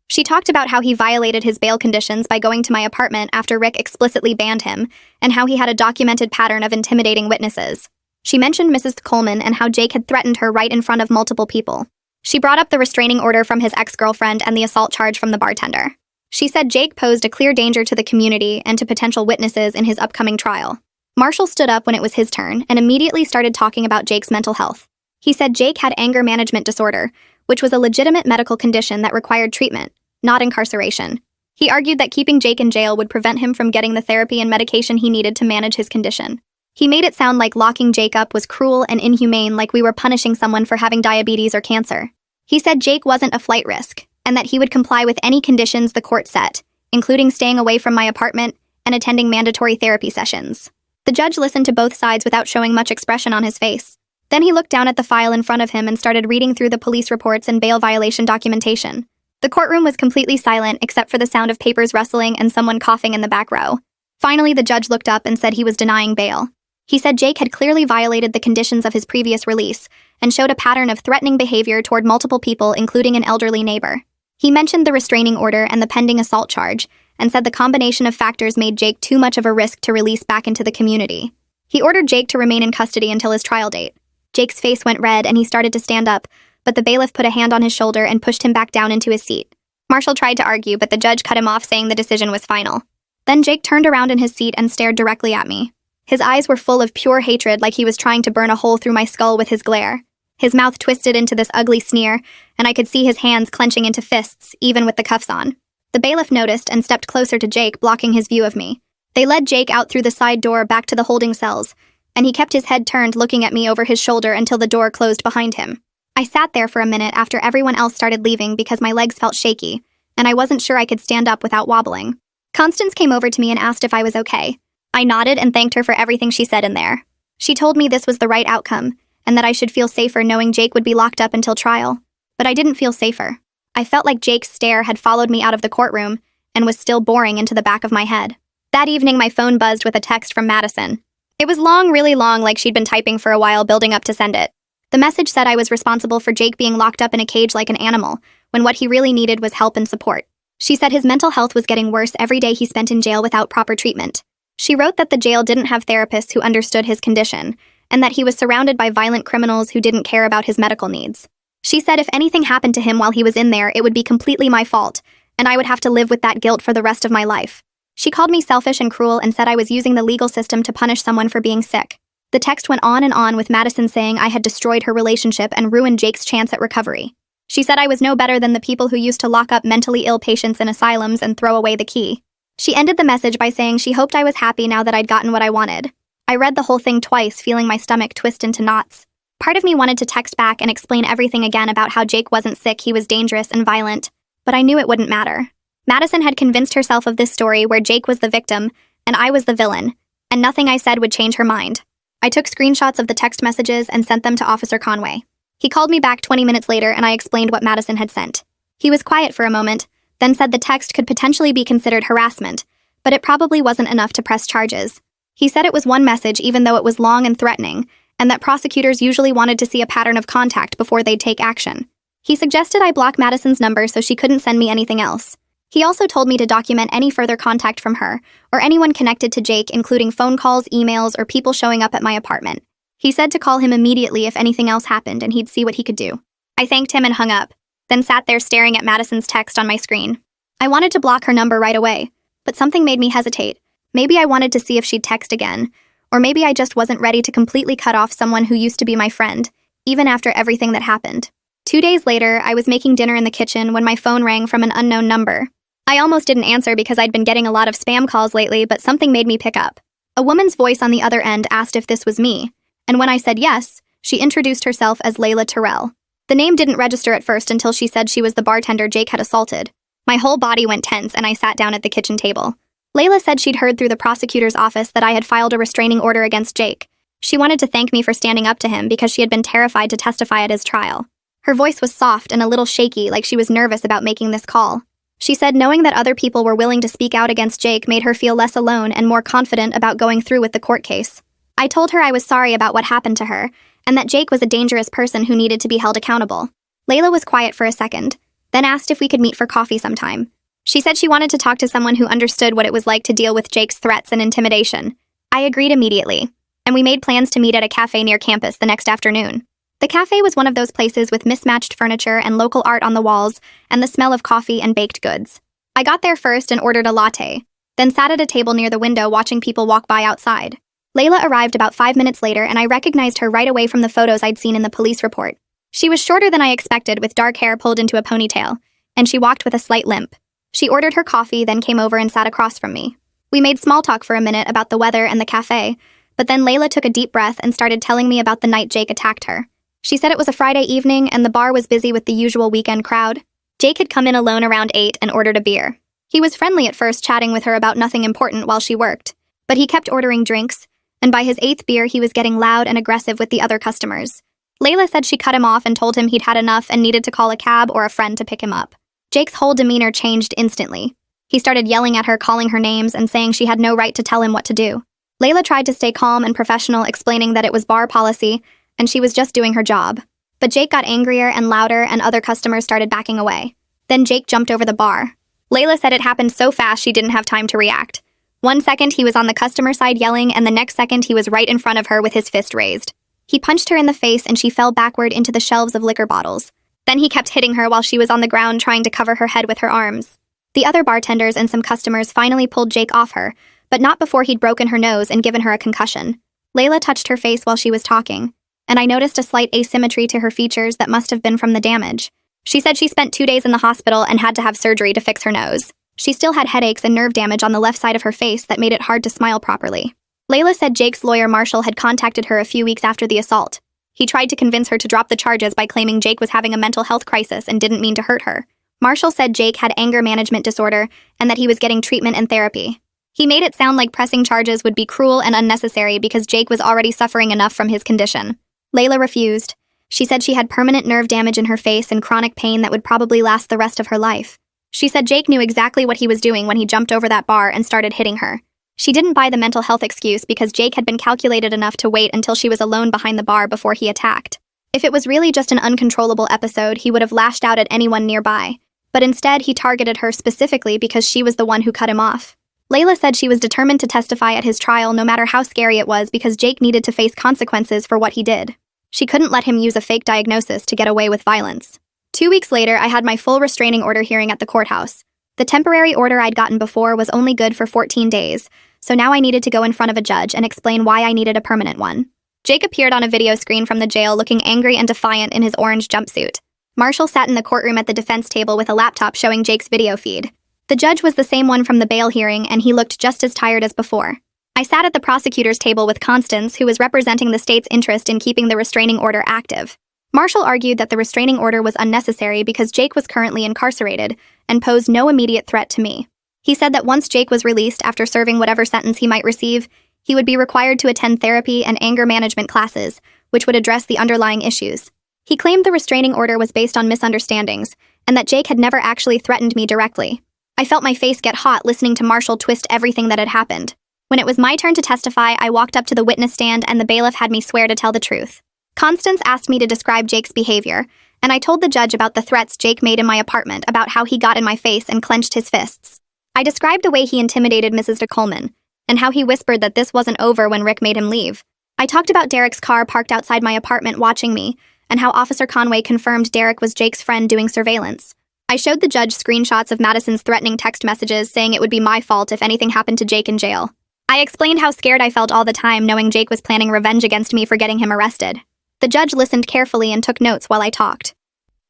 She talked about how he violated his bail conditions by going to my apartment after Rick explicitly banned him, and how he had a documented pattern of intimidating witnesses. She mentioned Mrs. Coleman and how Jake had threatened her right in front of multiple people. She brought up the restraining order from his ex-girlfriend and the assault charge from the bartender. She said Jake posed a clear danger to the community and to potential witnesses in his upcoming trial. Marshall stood up when it was his turn and immediately started talking about Jake's mental health. He said Jake had anger management disorder, which was a legitimate medical condition that required treatment, not incarceration. He argued that keeping Jake in jail would prevent him from getting the therapy and medication he needed to manage his condition. He made it sound like locking Jake up was cruel and inhumane, like we were punishing someone for having diabetes or cancer. He said Jake wasn't a flight risk, and that he would comply with any conditions the court set, including staying away from my apartment and attending mandatory therapy sessions. The judge listened to both sides without showing much expression on his face. Then he looked down at the file in front of him and started reading through the police reports and bail violation documentation. The courtroom was completely silent except for the sound of papers rustling and someone coughing in the back row. Finally, the judge looked up and said he was denying bail. He said Jake had clearly violated the conditions of his previous release and showed a pattern of threatening behavior toward multiple people, including an elderly neighbor. He mentioned the restraining order and the pending assault charge, and said the combination of factors made Jake too much of a risk to release back into the community. He ordered Jake to remain in custody until his trial date. Jake's face went red and he started to stand up, but the bailiff put a hand on his shoulder and pushed him back down into his seat. Marshall tried to argue, but the judge cut him off, saying the decision was final. Then Jake turned around in his seat and stared directly at me. His eyes were full of pure hatred, like he was trying to burn a hole through my skull with his glare. His mouth twisted into this ugly sneer, and I could see his hands clenching into fists, even with the cuffs on. The bailiff noticed and stepped closer to Jake, blocking his view of me. They led Jake out through the side door back to the holding cells, and he kept his head turned, looking at me over his shoulder until the door closed behind him. I sat there for a minute after everyone else started leaving because my legs felt shaky, and I wasn't sure I could stand up without wobbling. Constance came over to me and asked if I was okay. I nodded and thanked her for everything she said in there. She told me this was the right outcome, and that I should feel safer knowing Jake would be locked up until trial. But I didn't feel safer. I felt like Jake's stare had followed me out of the courtroom and was still boring into the back of my head. That evening, my phone buzzed with a text from Madison. It was long, really long, like she'd been typing for a while, building up to send it. The message said I was responsible for Jake being locked up in a cage like an animal, when what he really needed was help and support. She said his mental health was getting worse every day he spent in jail without proper treatment. She wrote that the jail didn't have therapists who understood his condition, and that he was surrounded by violent criminals who didn't care about his medical needs. She said if anything happened to him while he was in there, it would be completely my fault, and I would have to live with that guilt for the rest of my life. She called me selfish and cruel and said I was using the legal system to punish someone for being sick. The text went on and on, with Madison saying I had destroyed her relationship and ruined Jake's chance at recovery. She said I was no better than the people who used to lock up mentally ill patients in asylums and throw away the key. She ended the message by saying she hoped I was happy now that I'd gotten what I wanted. I read the whole thing twice, feeling my stomach twist into knots. Part of me wanted to text back and explain everything again about how Jake wasn't sick, he was dangerous and violent, but I knew it wouldn't matter. Madison had convinced herself of this story where Jake was the victim and I was the villain, and nothing I said would change her mind. I took screenshots of the text messages and sent them to Officer Conway. He called me back 20 minutes later and I explained what Madison had sent. He was quiet for a moment, then said the text could potentially be considered harassment, but it probably wasn't enough to press charges. He said it was one message even though it was long and threatening, and that prosecutors usually wanted to see a pattern of contact before they'd take action. He suggested I block Madison's number so she couldn't send me anything else. He also told me to document any further contact from her, or anyone connected to Jake, including phone calls, emails, or people showing up at my apartment. He said to call him immediately if anything else happened and he'd see what he could do. I thanked him and hung up, then sat there staring at Madison's text on my screen. I wanted to block her number right away, but something made me hesitate. Maybe I wanted to see if she'd text again, or maybe I just wasn't ready to completely cut off someone who used to be my friend, even after everything that happened. 2 days later, I was making dinner in the kitchen when my phone rang from an unknown number. I almost didn't answer because I'd been getting a lot of spam calls lately, but something made me pick up. A woman's voice on the other end asked if this was me, and when I said yes, she introduced herself as Layla Terrell. The name didn't register at first until she said she was the bartender Jake had assaulted. My whole body went tense and I sat down at the kitchen table. Layla said she'd heard through the prosecutor's office that I had filed a restraining order against Jake. She wanted to thank me for standing up to him because she had been terrified to testify at his trial. Her voice was soft and a little shaky, like she was nervous about making this call. She said knowing that other people were willing to speak out against Jake made her feel less alone and more confident about going through with the court case. I told her I was sorry about what happened to her, and that Jake was a dangerous person who needed to be held accountable. Layla was quiet for a second, then asked if we could meet for coffee sometime. She said she wanted to talk to someone who understood what it was like to deal with Jake's threats and intimidation. I agreed immediately, and we made plans to meet at a cafe near campus the next afternoon. The cafe was one of those places with mismatched furniture and local art on the walls, and the smell of coffee and baked goods. I got there first and ordered a latte, then sat at a table near the window watching people walk by outside. Layla arrived about 5 minutes later, and I recognized her right away from the photos I'd seen in the police report. She was shorter than I expected, with dark hair pulled into a ponytail, and she walked with a slight limp. She ordered her coffee, then came over and sat across from me. We made small talk for a minute about the weather and the cafe, but then Layla took a deep breath and started telling me about the night Jake attacked her. She said it was a Friday evening and the bar was busy with the usual weekend crowd. Jake had come in alone around 8 and ordered a beer. He was friendly at first, chatting with her about nothing important while she worked, but he kept ordering drinks, and by his 8th beer he was getting loud and aggressive with the other customers. Layla said she cut him off and told him he'd had enough and needed to call a cab or a friend to pick him up. Jake's whole demeanor changed instantly. He started yelling at her, calling her names, and saying she had no right to tell him what to do. Layla tried to stay calm and professional, explaining that it was bar policy and she was just doing her job. But Jake got angrier and louder, and other customers started backing away. Then Jake jumped over the bar. Layla said it happened so fast she didn't have time to react. 1 second he was on the customer side yelling, and the next second he was right in front of her with his fist raised. He punched her in the face and she fell backward into the shelves of liquor bottles. Then he kept hitting her while she was on the ground, trying to cover her head with her arms. The other bartenders and some customers finally pulled Jake off her, but not before he'd broken her nose and given her a concussion. Layla touched her face while she was talking, and I noticed a slight asymmetry to her features that must have been from the damage. She said she spent 2 days in the hospital and had to have surgery to fix her nose. She still had headaches and nerve damage on the left side of her face that made it hard to smile properly. Layla said Jake's lawyer Marshall had contacted her a few weeks after the assault. He tried to convince her to drop the charges by claiming Jake was having a mental health crisis and didn't mean to hurt her. Marshall said Jake had anger management disorder and that he was getting treatment and therapy. He made it sound like pressing charges would be cruel and unnecessary because Jake was already suffering enough from his condition. Layla refused. She said she had permanent nerve damage in her face and chronic pain that would probably last the rest of her life. She said Jake knew exactly what he was doing when he jumped over that bar and started hitting her. She didn't buy the mental health excuse because Jake had been calculated enough to wait until she was alone behind the bar before he attacked. If it was really just an uncontrollable episode, he would have lashed out at anyone nearby. But instead, he targeted her specifically because she was the one who cut him off. Layla said she was determined to testify at his trial no matter how scary it was because Jake needed to face consequences for what he did. She couldn't let him use a fake diagnosis to get away with violence. 2 weeks later, I had my full restraining order hearing at the courthouse. The temporary order I'd gotten before was only good for 14 days, so now I needed to go in front of a judge and explain why I needed a permanent one. Jake appeared on a video screen from the jail looking angry and defiant in his orange jumpsuit. Marshall sat in the courtroom at the defense table with a laptop showing Jake's video feed. The judge was the same one from the bail hearing, and he looked just as tired as before. I sat at the prosecutor's table with Constance, who was representing the state's interest in keeping the restraining order active. Marshall argued that the restraining order was unnecessary because Jake was currently incarcerated and posed no immediate threat to me. He said that once Jake was released after serving whatever sentence he might receive, he would be required to attend therapy and anger management classes, which would address the underlying issues. He claimed the restraining order was based on misunderstandings, and that Jake had never actually threatened me directly. I felt my face get hot listening to Marshall twist everything that had happened. When it was my turn to testify, I walked up to the witness stand and the bailiff had me swear to tell the truth. Constance asked me to describe Jake's behavior, and I told the judge about the threats Jake made in my apartment about how he got in my face and clenched his fists. I described the way he intimidated Mrs. DeColeman, and how he whispered that this wasn't over when Rick made him leave. I talked about Derek's car parked outside my apartment watching me, and how Officer Conway confirmed Derek was Jake's friend doing surveillance. I showed the judge screenshots of Madison's threatening text messages saying it would be my fault if anything happened to Jake in jail. I explained how scared I felt all the time knowing Jake was planning revenge against me for getting him arrested. The judge listened carefully and took notes while I talked.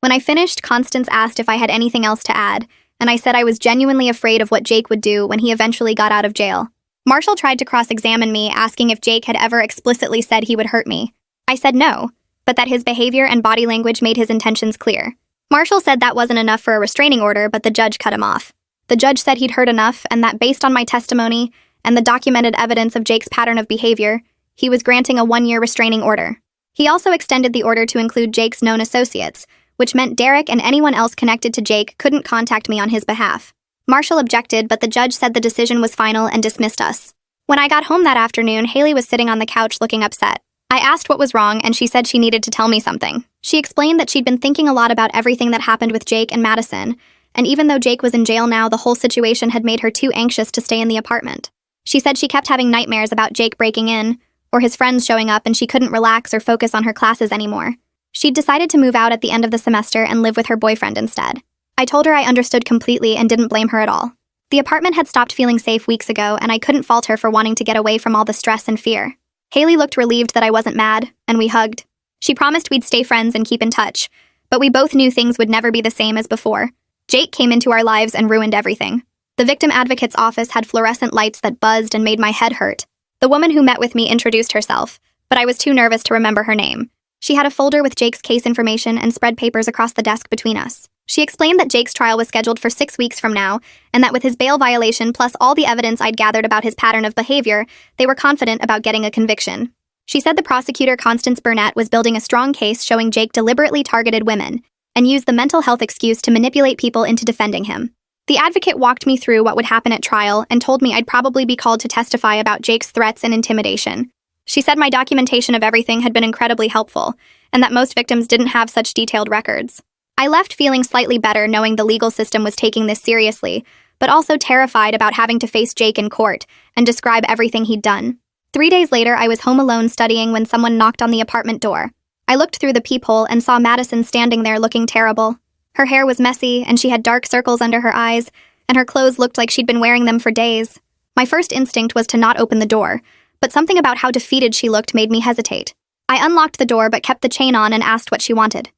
When I finished, Constance asked if I had anything else to add, and I said I was genuinely afraid of what Jake would do when he eventually got out of jail. Marshall tried to cross-examine me, asking if Jake had ever explicitly said he would hurt me. I said no, but that his behavior and body language made his intentions clear. Marshall said that wasn't enough for a restraining order, but the judge cut him off. The judge said he'd heard enough, and that based on my testimony and the documented evidence of Jake's pattern of behavior, he was granting a 1-year restraining order. He also extended the order to include Jake's known associates, which meant Derek and anyone else connected to Jake couldn't contact me on his behalf. Marshall objected, but the judge said the decision was final and dismissed us. When I got home that afternoon, Haley was sitting on the couch looking upset. I asked what was wrong, and she said she needed to tell me something. She explained that she'd been thinking a lot about everything that happened with Jake and Madison, and even though Jake was in jail now, the whole situation had made her too anxious to stay in the apartment. She said she kept having nightmares about Jake breaking in, or his friends showing up, and she couldn't relax or focus on her classes anymore. She'd decided to move out at the end of the semester and live with her boyfriend instead. I told her I understood completely and didn't blame her at all. The apartment had stopped feeling safe weeks ago, and I couldn't fault her for wanting to get away from all the stress and fear. Haley looked relieved that I wasn't mad, and we hugged. She promised we'd stay friends and keep in touch, but we both knew things would never be the same as before. Jake came into our lives and ruined everything. The victim advocate's office had fluorescent lights that buzzed and made my head hurt. The woman who met with me introduced herself, but I was too nervous to remember her name. She had a folder with Jake's case information and spread papers across the desk between us. She explained that Jake's trial was scheduled for 6 weeks from now, and that with his bail violation plus all the evidence I'd gathered about his pattern of behavior, they were confident about getting a conviction. She said the prosecutor, Constance Burnett, was building a strong case showing Jake deliberately targeted women and used the mental health excuse to manipulate people into defending him. The advocate walked me through what would happen at trial and told me I'd probably be called to testify about Jake's threats and intimidation. She said my documentation of everything had been incredibly helpful, and that most victims didn't have such detailed records. I left feeling slightly better knowing the legal system was taking this seriously, but also terrified about having to face Jake in court and describe everything he'd done. 3 days later, I was home alone studying when someone knocked on the apartment door. I looked through the peephole and saw Madison standing there looking terrible. Her hair was messy, and she had dark circles under her eyes, and her clothes looked like she'd been wearing them for days. My first instinct was to not open the door, but something about how defeated she looked made me hesitate. I unlocked the door but kept the chain on and asked what she wanted.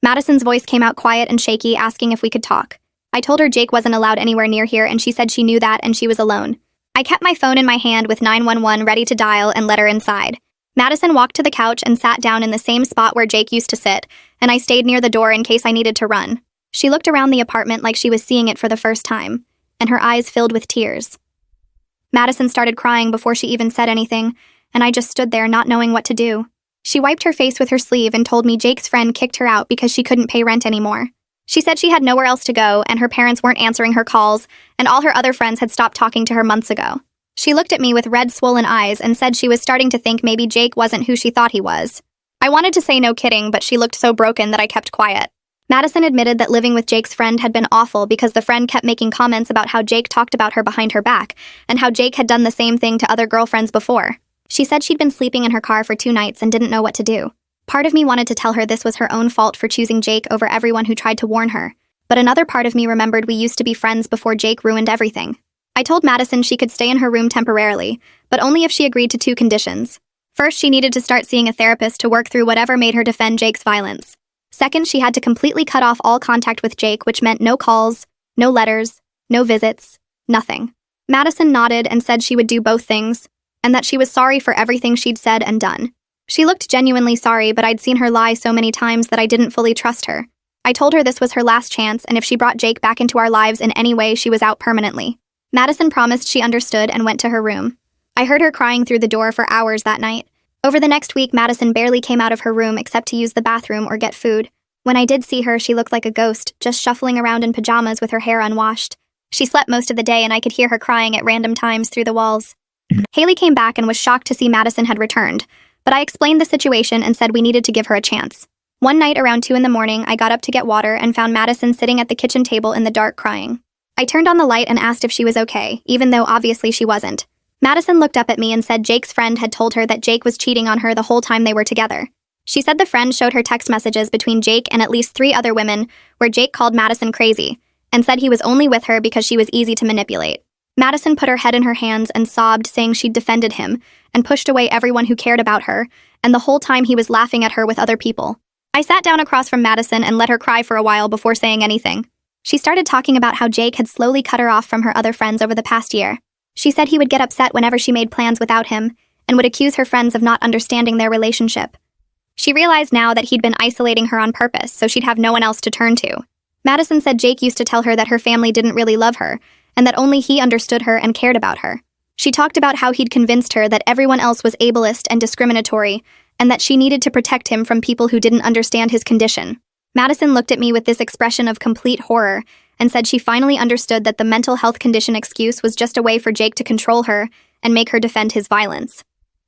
Madison's voice came out quiet and shaky, asking if we could talk. I told her Jake wasn't allowed anywhere near here, and she said she knew that and she was alone. I kept my phone in my hand with 911 ready to dial and let her inside. Madison walked to the couch and sat down in the same spot where Jake used to sit, and I stayed near the door in case I needed to run. She looked around the apartment like she was seeing it for the first time, and her eyes filled with tears. Madison started crying before she even said anything, and I just stood there not knowing what to do. She wiped her face with her sleeve and told me Jake's friend kicked her out because she couldn't pay rent anymore. She said she had nowhere else to go, and her parents weren't answering her calls, and all her other friends had stopped talking to her months ago. She looked at me with red, swollen eyes and said she was starting to think maybe Jake wasn't who she thought he was. I wanted to say no kidding, but she looked so broken that I kept quiet. Madison admitted that living with Jake's friend had been awful because the friend kept making comments about how Jake talked about her behind her back, and how Jake had done the same thing to other girlfriends before. She said she'd been sleeping in her car for 2 nights and didn't know what to do. Part of me wanted to tell her this was her own fault for choosing Jake over everyone who tried to warn her, but another part of me remembered we used to be friends before Jake ruined everything. I told Madison she could stay in her room temporarily, but only if she agreed to 2 conditions. First, she needed to start seeing a therapist to work through whatever made her defend Jake's violence. Second, she had to completely cut off all contact with Jake, which meant no calls, no letters, no visits, nothing. Madison nodded and said she would do both things, and that she was sorry for everything she'd said and done. She looked genuinely sorry, but I'd seen her lie so many times that I didn't fully trust her. I told her this was her last chance, and if she brought Jake back into our lives in any way, she was out permanently. Madison promised she understood and went to her room. I heard her crying through the door for hours that night. Over the next week, Madison barely came out of her room except to use the bathroom or get food. When I did see her, she looked like a ghost, just shuffling around in pajamas with her hair unwashed. She slept most of the day, and I could hear her crying at random times through the walls. Haley came back and was shocked to see Madison had returned, but I explained the situation and said we needed to give her a chance. One night around 2 in the morning, I got up to get water and found Madison sitting at the kitchen table in the dark crying. I turned on the light and asked if she was okay, even though obviously she wasn't. Madison looked up at me and said Jake's friend had told her that Jake was cheating on her the whole time they were together. She said the friend showed her text messages between Jake and at least 3 other women where Jake called Madison crazy and said he was only with her because she was easy to manipulate. Madison put her head in her hands and sobbed, saying she'd defended him and pushed away everyone who cared about her, and the whole time he was laughing at her with other people. I sat down across from Madison and let her cry for a while before saying anything. She started talking about how Jake had slowly cut her off from her other friends over the past year. She said he would get upset whenever she made plans without him and would accuse her friends of not understanding their relationship. She realized now that he'd been isolating her on purpose so she'd have no one else to turn to. Madison said Jake used to tell her that her family didn't really love her and that only he understood her and cared about her. She talked about how he'd convinced her that everyone else was ableist and discriminatory and that she needed to protect him from people who didn't understand his condition. Madison looked at me with this expression of complete horror and said she finally understood that the mental health condition excuse was just a way for Jake to control her and make her defend his violence.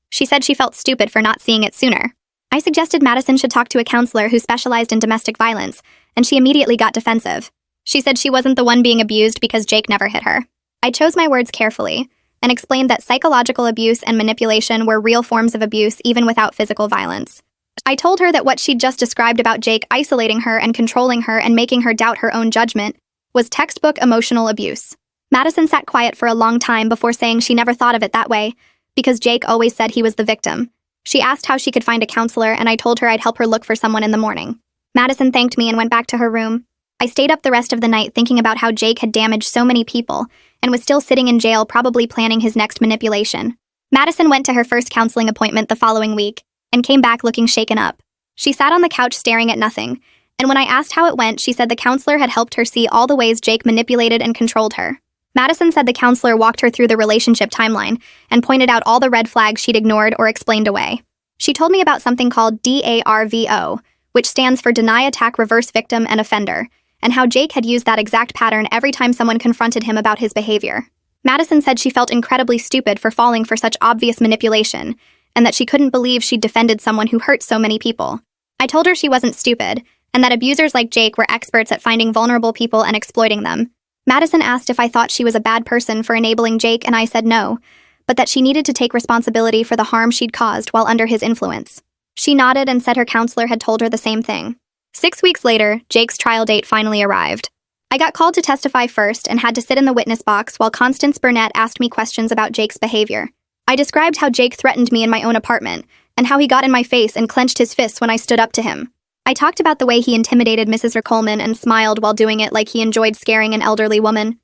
She said she felt stupid for not seeing it sooner. I suggested Madison should talk to a counselor who specialized in domestic violence, and she immediately got defensive. She said she wasn't the one being abused because Jake never hit her. I chose my words carefully and explained that psychological abuse and manipulation were real forms of abuse even without physical violence. I told her that what she'd just described about Jake isolating her and controlling her and making her doubt her own judgment was textbook emotional abuse. Madison sat quiet for a long time before saying she never thought of it that way, because Jake always said he was the victim. She asked how she could find a counselor, and I told her I'd help her look for someone in the morning. Madison thanked me and went back to her room. I stayed up the rest of the night thinking about how Jake had damaged so many people and was still sitting in jail, probably planning his next manipulation. Madison went to her first counseling appointment the following week and came back looking shaken up. She sat on the couch staring at nothing, and when I asked how it went, she said the counselor had helped her see all the ways Jake manipulated and controlled her. Madison said the counselor walked her through the relationship timeline and pointed out all the red flags she'd ignored or explained away. She told me about something called DARVO, which stands for Deny, Attack, Reverse, Victim, and Offender, and how Jake had used that exact pattern every time someone confronted him about his behavior. Madison said she felt incredibly stupid for falling for such obvious manipulation, and that she couldn't believe she'd defended someone who hurt so many people. I told her she wasn't stupid, and that abusers like Jake were experts at finding vulnerable people and exploiting them. Madison asked if I thought she was a bad person for enabling Jake, and I said no, but that she needed to take responsibility for the harm she'd caused while under his influence. She nodded and said her counselor had told her the same thing. 6 weeks later, Jake's trial date finally arrived. I got called to testify first and had to sit in the witness box while Constance Burnett asked me questions about Jake's behavior. I described how Jake threatened me in my own apartment and how he got in my face and clenched his fists when I stood up to him. I talked about the way he intimidated Mrs. Coleman and smiled while doing it like he enjoyed scaring an elderly woman.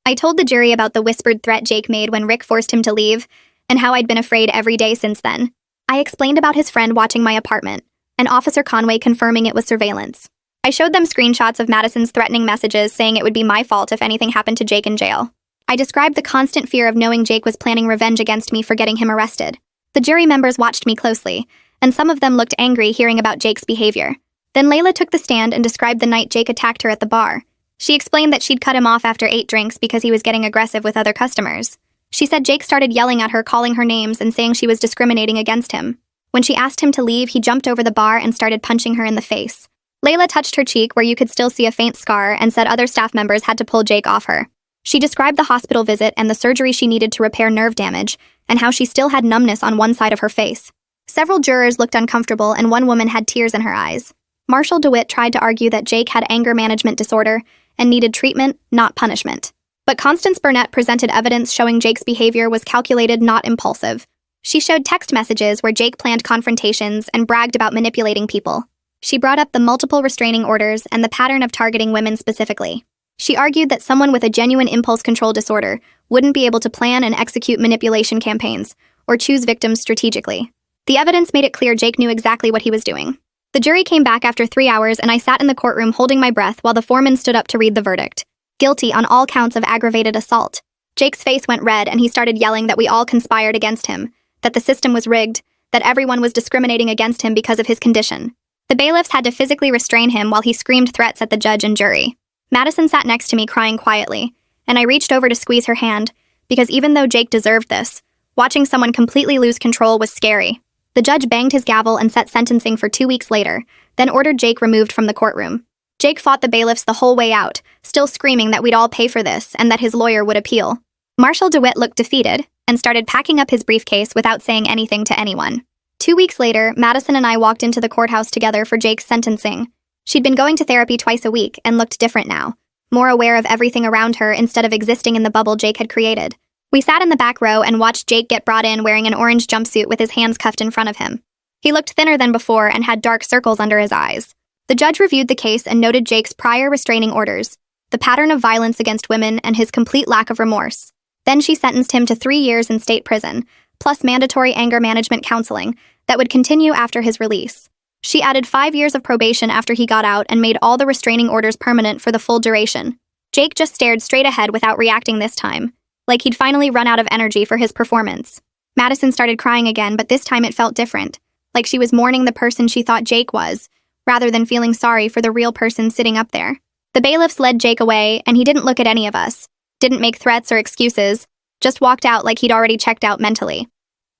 I told the jury about the whispered threat Jake made when Rick forced him to leave and how I'd been afraid every day since then. I explained about his friend watching my apartment and Officer Conway confirming it was surveillance. I showed them screenshots of Madison's threatening messages saying it would be my fault if anything happened to Jake in jail. I described the constant fear of knowing Jake was planning revenge against me for getting him arrested. The jury members watched me closely, and some of them looked angry hearing about Jake's behavior. Then Layla took the stand and described the night Jake attacked her at the bar. She explained that she'd cut him off after 8 drinks because he was getting aggressive with other customers. She said Jake started yelling at her, calling her names, and saying she was discriminating against him. When she asked him to leave, he jumped over the bar and started punching her in the face. Layla touched her cheek where you could still see a faint scar and said other staff members had to pull Jake off her. She described the hospital visit and the surgery she needed to repair nerve damage and how she still had numbness on one side of her face. Several jurors looked uncomfortable and one woman had tears in her eyes. Marshall DeWitt tried to argue that Jake had anger management disorder and needed treatment, not punishment. But Constance Burnett presented evidence showing Jake's behavior was calculated, not impulsive. She showed text messages where Jake planned confrontations and bragged about manipulating people. She brought up the multiple restraining orders and the pattern of targeting women specifically. She argued that someone with a genuine impulse control disorder wouldn't be able to plan and execute manipulation campaigns or choose victims strategically. The evidence made it clear Jake knew exactly what he was doing. The jury came back after 3 hours and I sat in the courtroom holding my breath while the foreman stood up to read the verdict. Guilty on all counts of aggravated assault. Jake's face went red and he started yelling that we all conspired against him, that the system was rigged, that everyone was discriminating against him because of his condition. The bailiffs had to physically restrain him while he screamed threats at the judge and jury. Madison sat next to me crying quietly, and I reached over to squeeze her hand, because even though Jake deserved this, watching someone completely lose control was scary. The judge banged his gavel and set sentencing for 2 weeks later, then ordered Jake removed from the courtroom. Jake fought the bailiffs the whole way out, still screaming that we'd all pay for this and that his lawyer would appeal. Marshal DeWitt looked defeated and started packing up his briefcase without saying anything to anyone. 2 weeks later, Madison and I walked into the courthouse together for Jake's sentencing. She'd been going to therapy twice a week and looked different now, more aware of everything around her instead of existing in the bubble Jake had created. We sat in the back row and watched Jake get brought in wearing an orange jumpsuit with his hands cuffed in front of him. He looked thinner than before and had dark circles under his eyes. The judge reviewed the case and noted Jake's prior restraining orders, the pattern of violence against women, and his complete lack of remorse. Then she sentenced him to 3 years in state prison, plus mandatory anger management counseling that would continue after his release. She added 5 years of probation after he got out and made all the restraining orders permanent for the full duration. Jake just stared straight ahead without reacting this time, like he'd finally run out of energy for his performance. Madison started crying again, but this time it felt different, like she was mourning the person she thought Jake was, rather than feeling sorry for the real person sitting up there. The bailiffs led Jake away, and he didn't look at any of us, didn't make threats or excuses, just walked out like he'd already checked out mentally.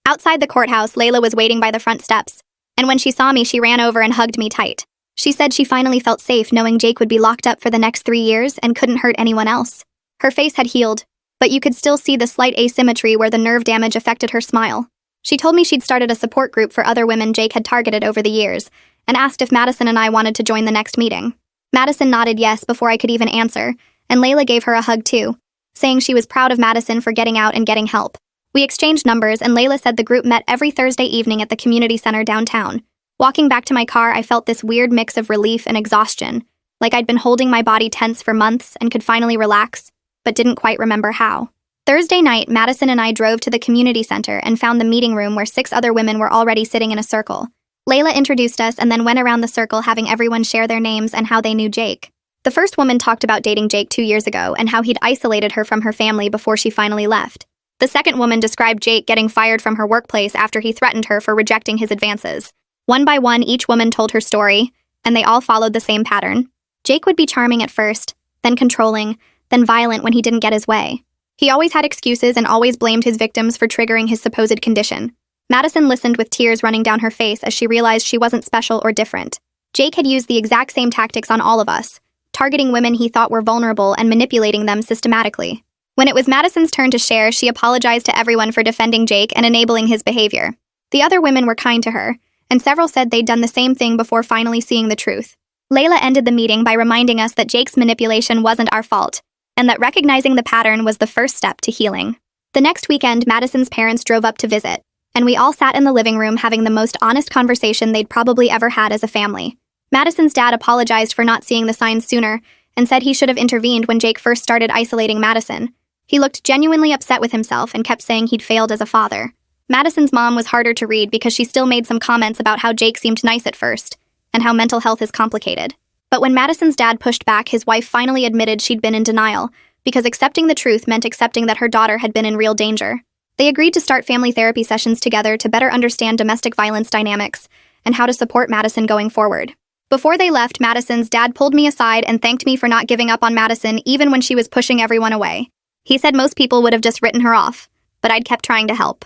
Outside the courthouse, Layla was waiting by the front steps, and when she saw me, she ran over and hugged me tight. She said she finally felt safe knowing Jake would be locked up for the next 3 years and couldn't hurt anyone else. Her face had healed, but you could still see the slight asymmetry where the nerve damage affected her smile. She told me she'd started a support group for other women Jake had targeted over the years, and asked if Madison and I wanted to join the next meeting. Madison nodded yes before I could even answer, and Layla gave her a hug too, saying she was proud of Madison for getting out and getting help. We exchanged numbers, and Layla said the group met every Thursday evening at the community center downtown. Walking back to my car, I felt this weird mix of relief and exhaustion, like I'd been holding my body tense for months and could finally relax, but didn't quite remember how. Thursday night, Madison and I drove to the community center and found the meeting room where 6 other women were already sitting in a circle. Layla introduced us and then went around the circle having everyone share their names and how they knew Jake. The first woman talked about dating Jake 2 years ago and how he'd isolated her from her family before she finally left. The second woman described Jake getting fired from her workplace after he threatened her for rejecting his advances. One by one, each woman told her story, and they all followed the same pattern. Jake would be charming at first, then controlling, then violent when he didn't get his way. He always had excuses and always blamed his victims for triggering his supposed condition. Madison listened with tears running down her face as she realized she wasn't special or different. Jake had used the exact same tactics on all of us, targeting women he thought were vulnerable and manipulating them systematically. When it was Madison's turn to share, she apologized to everyone for defending Jake and enabling his behavior. The other women were kind to her, and several said they'd done the same thing before finally seeing the truth. Layla ended the meeting by reminding us that Jake's manipulation wasn't our fault, and that recognizing the pattern was the first step to healing. The next weekend, Madison's parents drove up to visit, and we all sat in the living room having the most honest conversation they'd probably ever had as a family. Madison's dad apologized for not seeing the signs sooner and said he should have intervened when Jake first started isolating Madison. He looked genuinely upset with himself and kept saying he'd failed as a father. Madison's mom was harder to read because she still made some comments about how Jake seemed nice at first, and how mental health is complicated. But when Madison's dad pushed back, his wife finally admitted she'd been in denial, because accepting the truth meant accepting that her daughter had been in real danger. They agreed to start family therapy sessions together to better understand domestic violence dynamics and how to support Madison going forward. Before they left, Madison's dad pulled me aside and thanked me for not giving up on Madison even when she was pushing everyone away. He said most people would have just written her off, but I'd kept trying to help.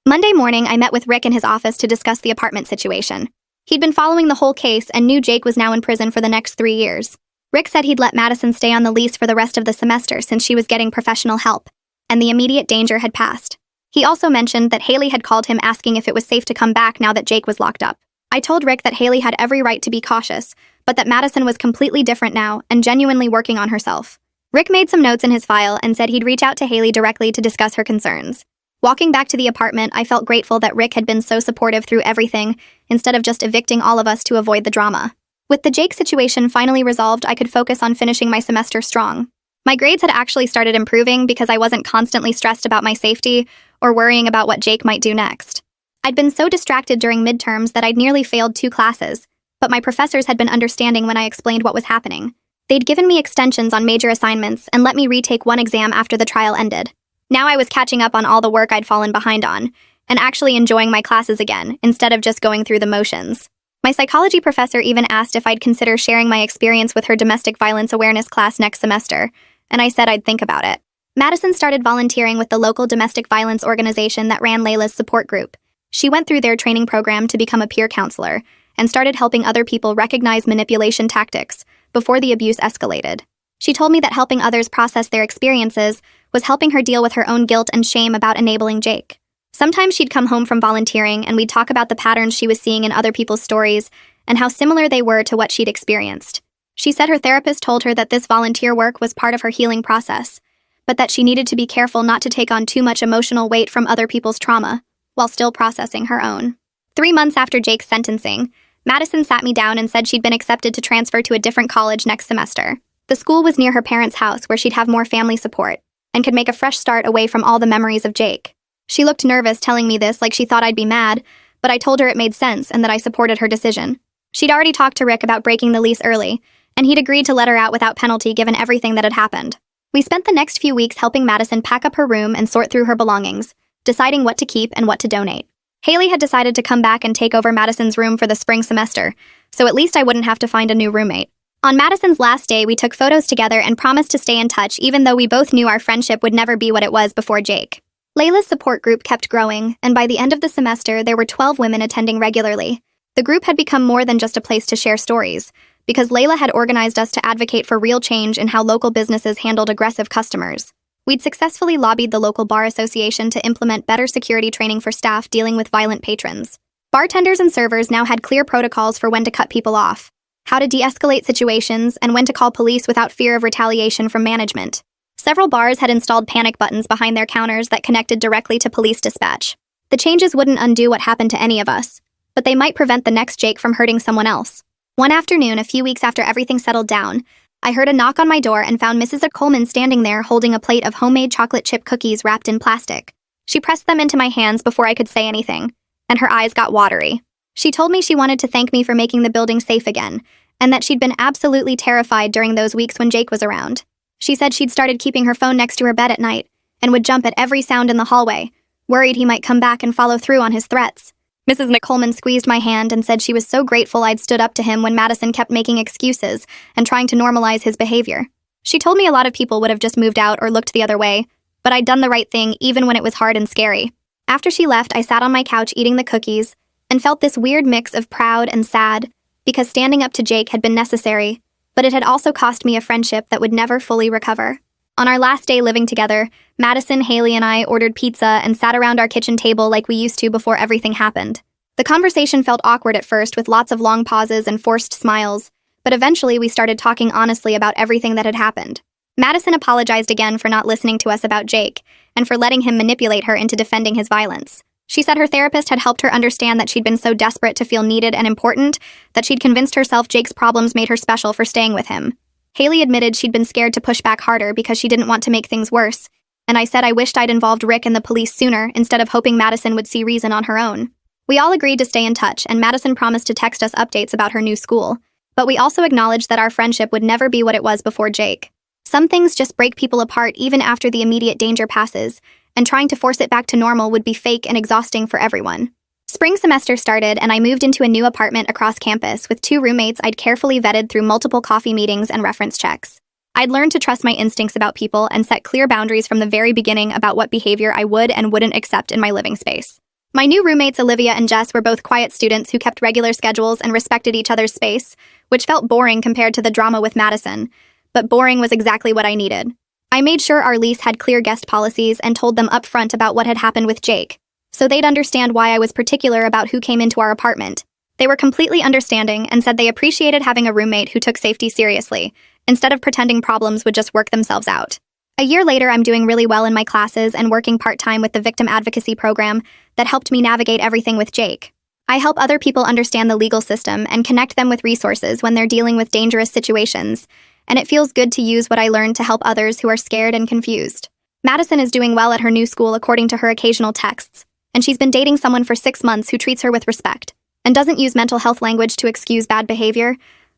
Monday morning, I met with Rick in his office to discuss the apartment situation. He'd been following the whole case and knew Jake was now in prison for the next 3 years. Rick said he'd let Madison stay on the lease for the rest of the semester since she was getting professional help, and the immediate danger had passed. He also mentioned that Haley had called him asking if it was safe to come back now that Jake was locked up. I told Rick that Haley had every right to be cautious, but that Madison was completely different now and genuinely working on herself. Rick made some notes in his file and said he'd reach out to Haley directly to discuss her concerns. Walking back to the apartment, I felt grateful that Rick had been so supportive through everything, instead of just evicting all of us to avoid the drama. With the Jake situation finally resolved, I could focus on finishing my semester strong. My grades had actually started improving because I wasn't constantly stressed about my safety or worrying about what Jake might do next. I'd been so distracted during midterms that I'd nearly failed 2 classes, but my professors had been understanding when I explained what was happening. They'd given me extensions on major assignments and let me retake 1 exam after the trial ended. Now I was catching up on all the work I'd fallen behind on, and actually enjoying my classes again, instead of just going through the motions. My psychology professor even asked if I'd consider sharing my experience with her domestic violence awareness class next semester, and I said I'd think about it. Madison started volunteering with the local domestic violence organization that ran Layla's support group, She went through their training program to become a peer counselor and started helping other people recognize manipulation tactics before the abuse escalated. She told me that helping others process their experiences was helping her deal with her own guilt and shame about enabling Jake. Sometimes she'd come home from volunteering and we'd talk about the patterns she was seeing in other people's stories and how similar they were to what she'd experienced. She said her therapist told her that this volunteer work was part of her healing process, but that she needed to be careful not to take on too much emotional weight from other people's trauma while still processing her own. 3 months after Jake's sentencing, Madison sat me down and said she'd been accepted to transfer to a different college next semester. The school was near her parents' house where she'd have more family support and could make a fresh start away from all the memories of Jake. She looked nervous telling me this like she thought I'd be mad, but I told her it made sense and that I supported her decision. She'd already talked to Rick about breaking the lease early, and he'd agreed to let her out without penalty given everything that had happened. We spent the next few weeks helping Madison pack up her room and sort through her belongings, deciding what to keep and what to donate. Haley had decided to come back and take over Madison's room for the spring semester, so at least I wouldn't have to find a new roommate. On Madison's last day, we took photos together and promised to stay in touch even though we both knew our friendship would never be what it was before Jake. Layla's support group kept growing, and by the end of the semester, there were 12 women attending regularly. The group had become more than just a place to share stories, because Layla had organized us to advocate for real change in how local businesses handled aggressive customers. We'd successfully lobbied the local bar association to implement better security training for staff dealing with violent patrons. Bartenders and servers now had clear protocols for when to cut people off, how to de-escalate situations, and when to call police without fear of retaliation from management. Several bars had installed panic buttons behind their counters that connected directly to police dispatch. The changes wouldn't undo what happened to any of us, but they might prevent the next Jake from hurting someone else. One afternoon, a few weeks after everything settled down, I heard a knock on my door and found Mrs. Coleman standing there holding a plate of homemade chocolate chip cookies wrapped in plastic. She pressed them into my hands before I could say anything, and her eyes got watery. She told me she wanted to thank me for making the building safe again, and that she'd been absolutely terrified during those weeks when Jake was around. She said she'd started keeping her phone next to her bed at night, and would jump at every sound in the hallway, worried he might come back and follow through on his threats. Mrs. Coleman squeezed my hand and said she was so grateful I'd stood up to him when Madison kept making excuses and trying to normalize his behavior. She told me a lot of people would have just moved out or looked the other way, but I'd done the right thing even when it was hard and scary. After she left, I sat on my couch eating the cookies and felt this weird mix of proud and sad because standing up to Jake had been necessary, but it had also cost me a friendship that would never fully recover. On our last day living together, Madison, Haley, and I ordered pizza and sat around our kitchen table like we used to before everything happened. The conversation felt awkward at first with lots of long pauses and forced smiles, but eventually we started talking honestly about everything that had happened. Madison apologized again for not listening to us about Jake and for letting him manipulate her into defending his violence. She said her therapist had helped her understand that she'd been so desperate to feel needed and important that she'd convinced herself Jake's problems made her special for staying with him. Haley admitted she'd been scared to push back harder because she didn't want to make things worse, and I said I wished I'd involved Rick and the police sooner instead of hoping Madison would see reason on her own. We all agreed to stay in touch, and Madison promised to text us updates about her new school, but we also acknowledged that our friendship would never be what it was before Jake. Some things just break people apart even after the immediate danger passes, and trying to force it back to normal would be fake and exhausting for everyone. Spring semester started, and I moved into a new apartment across campus with 2 roommates I'd carefully vetted through multiple coffee meetings and reference checks. I'd learned to trust my instincts about people and set clear boundaries from the very beginning about what behavior I would and wouldn't accept in my living space. My new roommates Olivia and Jess were both quiet students who kept regular schedules and respected each other's space, which felt boring compared to the drama with Madison, but boring was exactly what I needed. I made sure our lease had clear guest policies and told them upfront about what had happened with Jake, so they'd understand why I was particular about who came into our apartment. They were completely understanding and said they appreciated having a roommate who took safety seriously, instead of pretending problems would just work themselves out. A year later, I'm doing really well in my classes and working part-time with the victim advocacy program that helped me navigate everything with Jake. I help other people understand the legal system and connect them with resources when they're dealing with dangerous situations, and it feels good to use what I learned to help others who are scared and confused. Madison is doing well at her new school according to her occasional texts, and she's been dating someone for 6 months who treats her with respect and doesn't use mental health language to excuse bad behavior.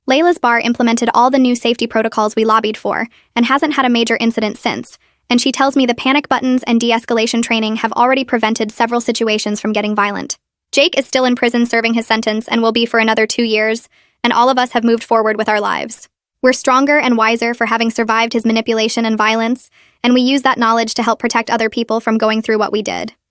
Layla's bar implemented all the new safety protocols we lobbied for and hasn't had a major incident since, and she tells me the panic buttons and de-escalation training have already prevented several situations from getting violent. Jake is still in prison serving his sentence and will be for another 2 years, and all of us have moved forward with our lives. We're stronger and wiser for having survived his manipulation and violence, and we use that knowledge to help protect other people from going through what we did.